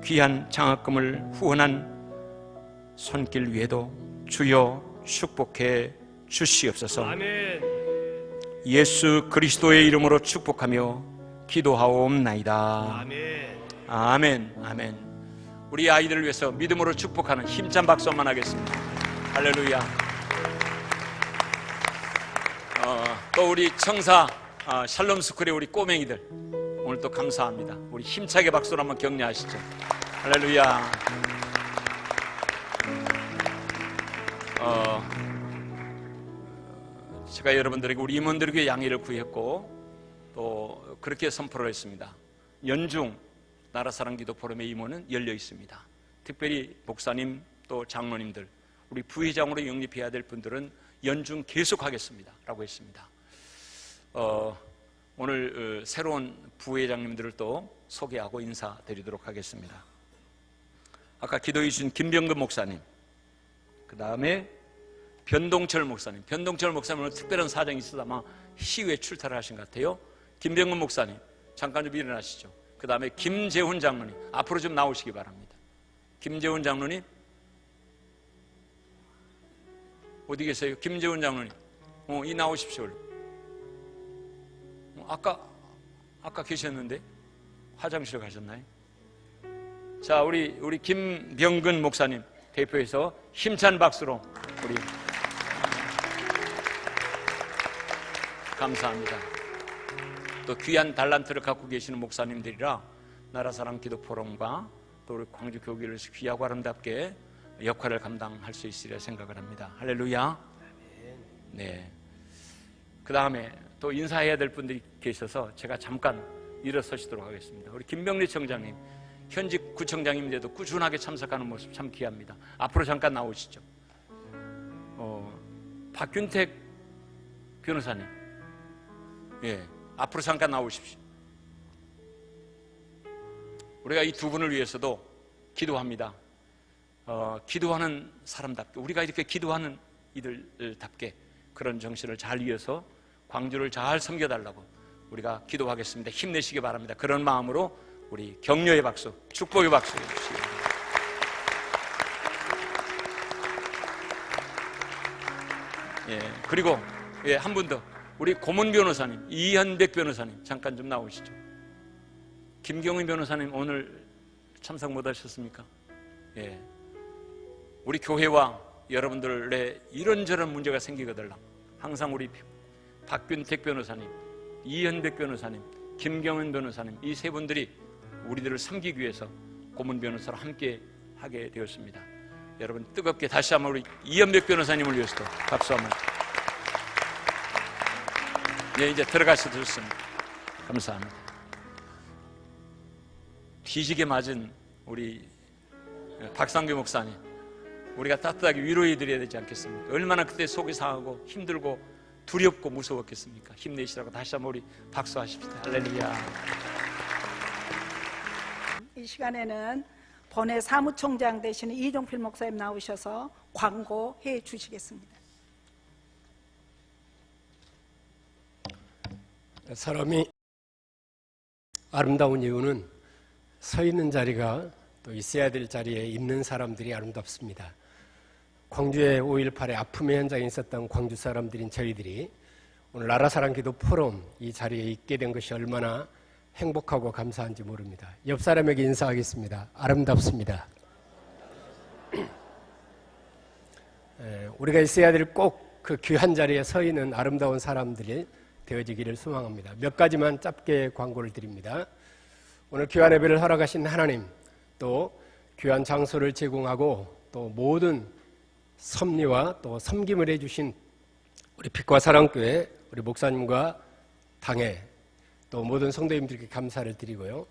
귀한 장학금을 후원한 손길 위에도 주여 축복해 주시옵소서. 예수 그리스도의 이름으로 축복하며 기도하옵나이다. 아멘. 아멘. 우리 아이들을 위해서 믿음으로 축복하는 힘찬 박수 한번 하겠습니다. 할렐루야. 또 우리 청사 샬롬스쿨의 우리 꼬맹이들 오늘 또 감사합니다. 우리 힘차게 박수로 한번 격려하시죠. 할렐루야. 제가 여러분들에게 우리 임원들에게 양해를 구했고 또 그렇게 선포를 했습니다. 연중 나라사랑기도 포럼의 임원은 열려 있습니다. 특별히 목사님 또 장로님들, 우리 부회장으로 영입해야 될 분들은 연중 계속하겠습니다 라고 했습니다. 오늘 새로운 부회장님들을 또 소개하고 인사드리도록 하겠습니다. 아까 기도해 주신 김병근 목사님, 그 다음에 변동철 목사님. 변동철 목사님은 특별한 사정이 있어서 아마 시위에 출타를 하신 것 같아요. 김병근 목사님 잠깐 좀 일어나시죠. 그 다음에 김재훈 장로님 앞으로 좀 나오시기 바랍니다. 김재훈 장로님 어디 계세요? 김재훈 장로님 이 나오십시오. 아까 계셨는데 화장실 가셨나요? 자, 우리 김병근 목사님 대표해서 힘찬 박수로 우리 감사합니다. 또 귀한 달란트를 갖고 계시는 목사님들이라 나라사랑 기도 포럼과 또 우리 광주 교회를 귀하고 아름답게 역할을 감당할 수 있으리라 생각을 합니다. 할렐루야. 네. 그 다음에 또 인사해야 될 분들이 계셔서 제가 잠깐 일어서시도록 하겠습니다. 우리 김병리 청장님, 현직 구청장님인데도 꾸준하게 참석하는 모습 참 귀합니다. 앞으로 잠깐 나오시죠. 박균택 변호사님, 예, 앞으로 잠깐 나오십시오. 우리가 이 두 분을 위해서도 기도합니다. 기도하는 사람답게, 우리가 이렇게 기도하는 이들답게 그런 정신을 잘 이어서 광주를 잘 섬겨달라고 우리가 기도하겠습니다. 힘내시기 바랍니다. 그런 마음으로 우리 격려의 박수, 축복의 박수 해주시기 바랍니다. 예, 그리고 한 분 더, 우리 고문 변호사님, 이현백 변호사님 잠깐 좀 나오시죠. 김경희 변호사님 오늘 참석 못 하셨습니까? 예, 우리 교회와 여러분들의 이런저런 문제가 생기거든요. 항상 우리 박균택 변호사님, 이현백 변호사님, 김경은 변호사님, 이 세 분들이 우리들을 섬기기 위해서 고문 변호사로 함께 하게 되었습니다. 여러분 뜨겁게 다시 한번 우리 이현백 변호사님을 위해서도 박수 한번. 네, 이제 들어가셔도 좋습니다. 감사합니다. 뒤지게 맞은 우리 박상규 목사님, 우리가 따뜻하게 위로해 드려야 되지 않겠습니까? 얼마나 그때 속이 상하고 힘들고 두렵고 무서웠겠습니까? 힘내시라고 다시 한번 우리 박수하십시다. 할렐루야. 이 시간에는 본회 사무총장 되시는 이종필 목사님 나오셔서 광고해 주시겠습니다. 사람이 아름다운 이유는 서 있는 자리가 또 있어야 될 자리에 있는 사람들이 아름답습니다. 광주의 5.18의 아픔의 현장에 있었던 광주 사람들인 저희들이 오늘 나라사랑 기도 포럼 이 자리에 있게 된 것이 얼마나 행복하고 감사한지 모릅니다. 옆 사람에게 인사하겠습니다. 아름답습니다. 우리가 있어야 될 꼭 그 귀한 자리에 서 있는 아름다운 사람들이 되어지기를 소망합니다. 몇 가지만 짧게 광고를 드립니다. 오늘 귀한 예배를 허락하신 하나님, 또 귀한 장소를 제공하고 또 모든 섭리와 또 섬김을 해주신 우리 빛과 사랑교회 우리 목사님과 당회 또 모든 성도님들께 감사를 드리고요.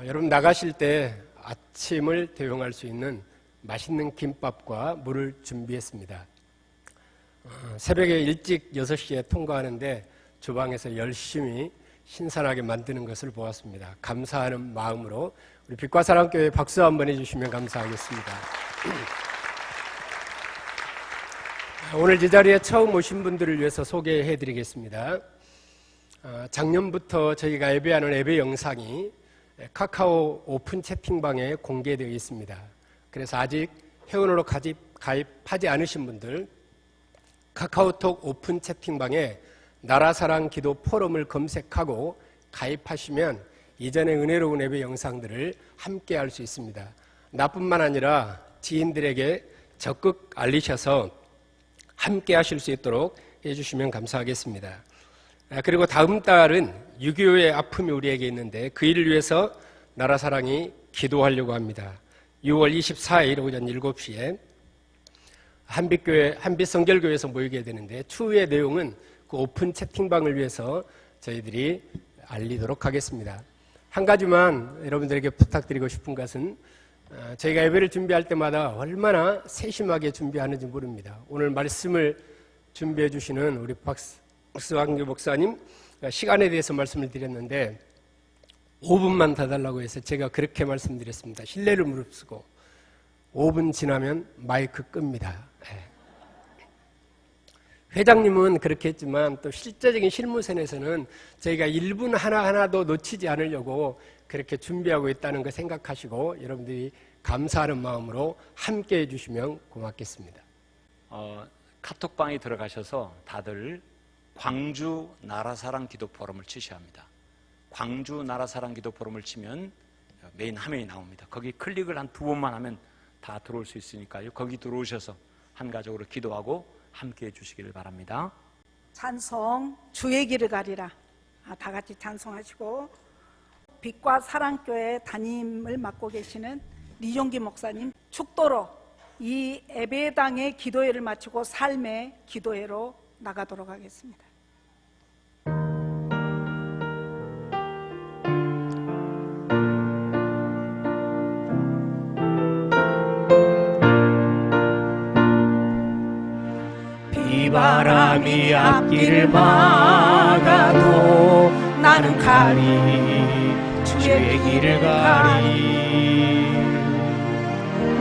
여러분 나가실 때 아침을 대용할 수 있는 맛있는 김밥과 물을 준비했습니다. 새벽에 일찍 6시에 통과하는데 주방에서 열심히 신선하게 만드는 것을 보았습니다. 감사하는 마음으로 우리 빛과 사랑교회 박수 한번 해주시면 감사하겠습니다. 오늘 이 자리에 처음 오신 분들을 위해서 소개해드리겠습니다. 작년부터 저희가 예배하는 예배 영상이 카카오 오픈 채팅방에 공개되어 있습니다. 그래서 아직 회원으로 가입하지 않으신 분들 카카오톡 오픈 채팅방에 나라사랑 기도 포럼을 검색하고 가입하시면 이전의 은혜로운 예배 영상들을 함께 할 수 있습니다. 나뿐만 아니라 지인들에게 적극 알리셔서 함께 하실 수 있도록 해주시면 감사하겠습니다. 그리고 다음 달은 6.25의 아픔이 우리에게 있는데 그 일을 위해서 나라사랑이 기도하려고 합니다. 6월 24일 오전 7시에 한빛성결교회에서 모이게 되는데 추후의 내용은 그 오픈 채팅방을 위해서 저희들이 알리도록 하겠습니다. 한 가지만 여러분들에게 부탁드리고 싶은 것은 저희가 예배를 준비할 때마다 얼마나 세심하게 준비하는지 모릅니다. 오늘 말씀을 준비해 주시는 우리 박수왕규 목사님 시간에 대해서 말씀을 드렸는데 5분만 더 달라고 해서 제가 그렇게 말씀드렸습니다. 신뢰를 무릅쓰고 5분 지나면 마이크 끕니다. 회장님은 그렇게 했지만 또 실제적인 실무선에서는 저희가 1분 하나하나도 놓치지 않으려고 그렇게 준비하고 있다는 거 생각하시고 여러분들이 감사하는 마음으로 함께 해주시면 고맙겠습니다. 카톡방에 들어가셔서 다들 광주 나라사랑 기도 포럼을 치셔야 합니다. 광주 나라사랑 기도 포럼을 치면 메인 화면이 나옵니다. 거기 클릭을 한 2번만 하면 다 들어올 수 있으니까요. 거기 들어오셔서 한가족으로 기도하고 함께 해주시기를 바랍니다. 찬송 주의 길을 가리라. 다 같이 찬송하시고 빛과 사랑교회 담임을 맡고 계시는 리종기 목사님 축도로 이 예배당의 기도회를 마치고 삶의 기도회로 나가도록 하겠습니다. 비바람이 앞길을 막아도 나는 가리 주의 길을 가리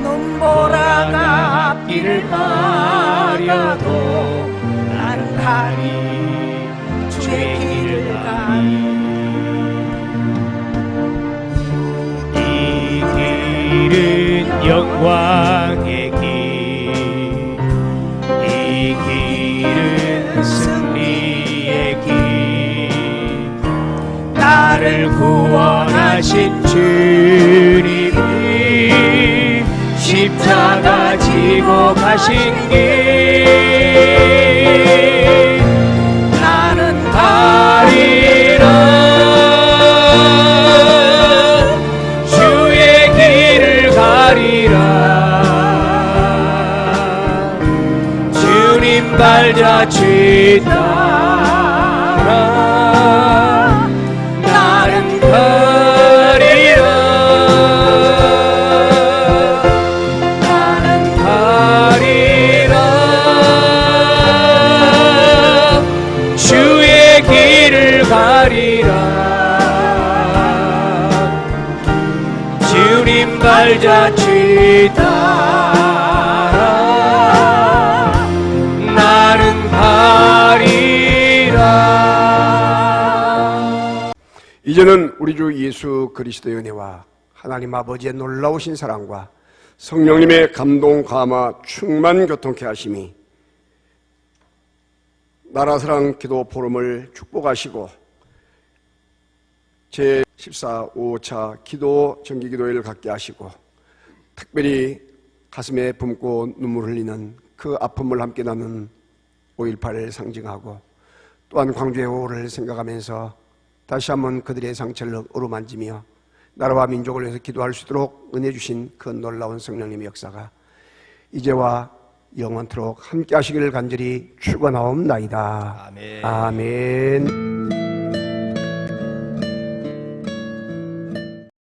눈보라가 앞길을 가려도 나는 가리 주의 길을 가리 이 길은 영광의 길 이 길은 승리의 길 나를 구원하신 주님이 십자가 지고 가신 길 따라 나는 가리라. 나는 가리라. 주의 길을 가리라. 주님 발자취 따라 나는 가리라. 이제는 우리 주 예수 그리스도의 은혜와 하나님 아버지의 놀라우신 사랑과 성령님의 감동, 감화, 충만 교통케 하심이 나라사랑 기도 포럼을 축복하시고 제14 5차 기도 정기기도회를 갖게 하시고 특별히 가슴에 붓고 눈물 흘리는 그 아픔을 함께 나눈 5.18을 상징하고 또한 광주의 5.5를 생각하면서 다시 한번 그들의 상처를 어루만지며 나라와 민족을 위해서 기도할 수 있도록 은혜 주신 그 놀라운 성령님의 역사가 이제와 영원토록 함께 하시기를 간절히 축원하옵나이다. 아멘. 아멘.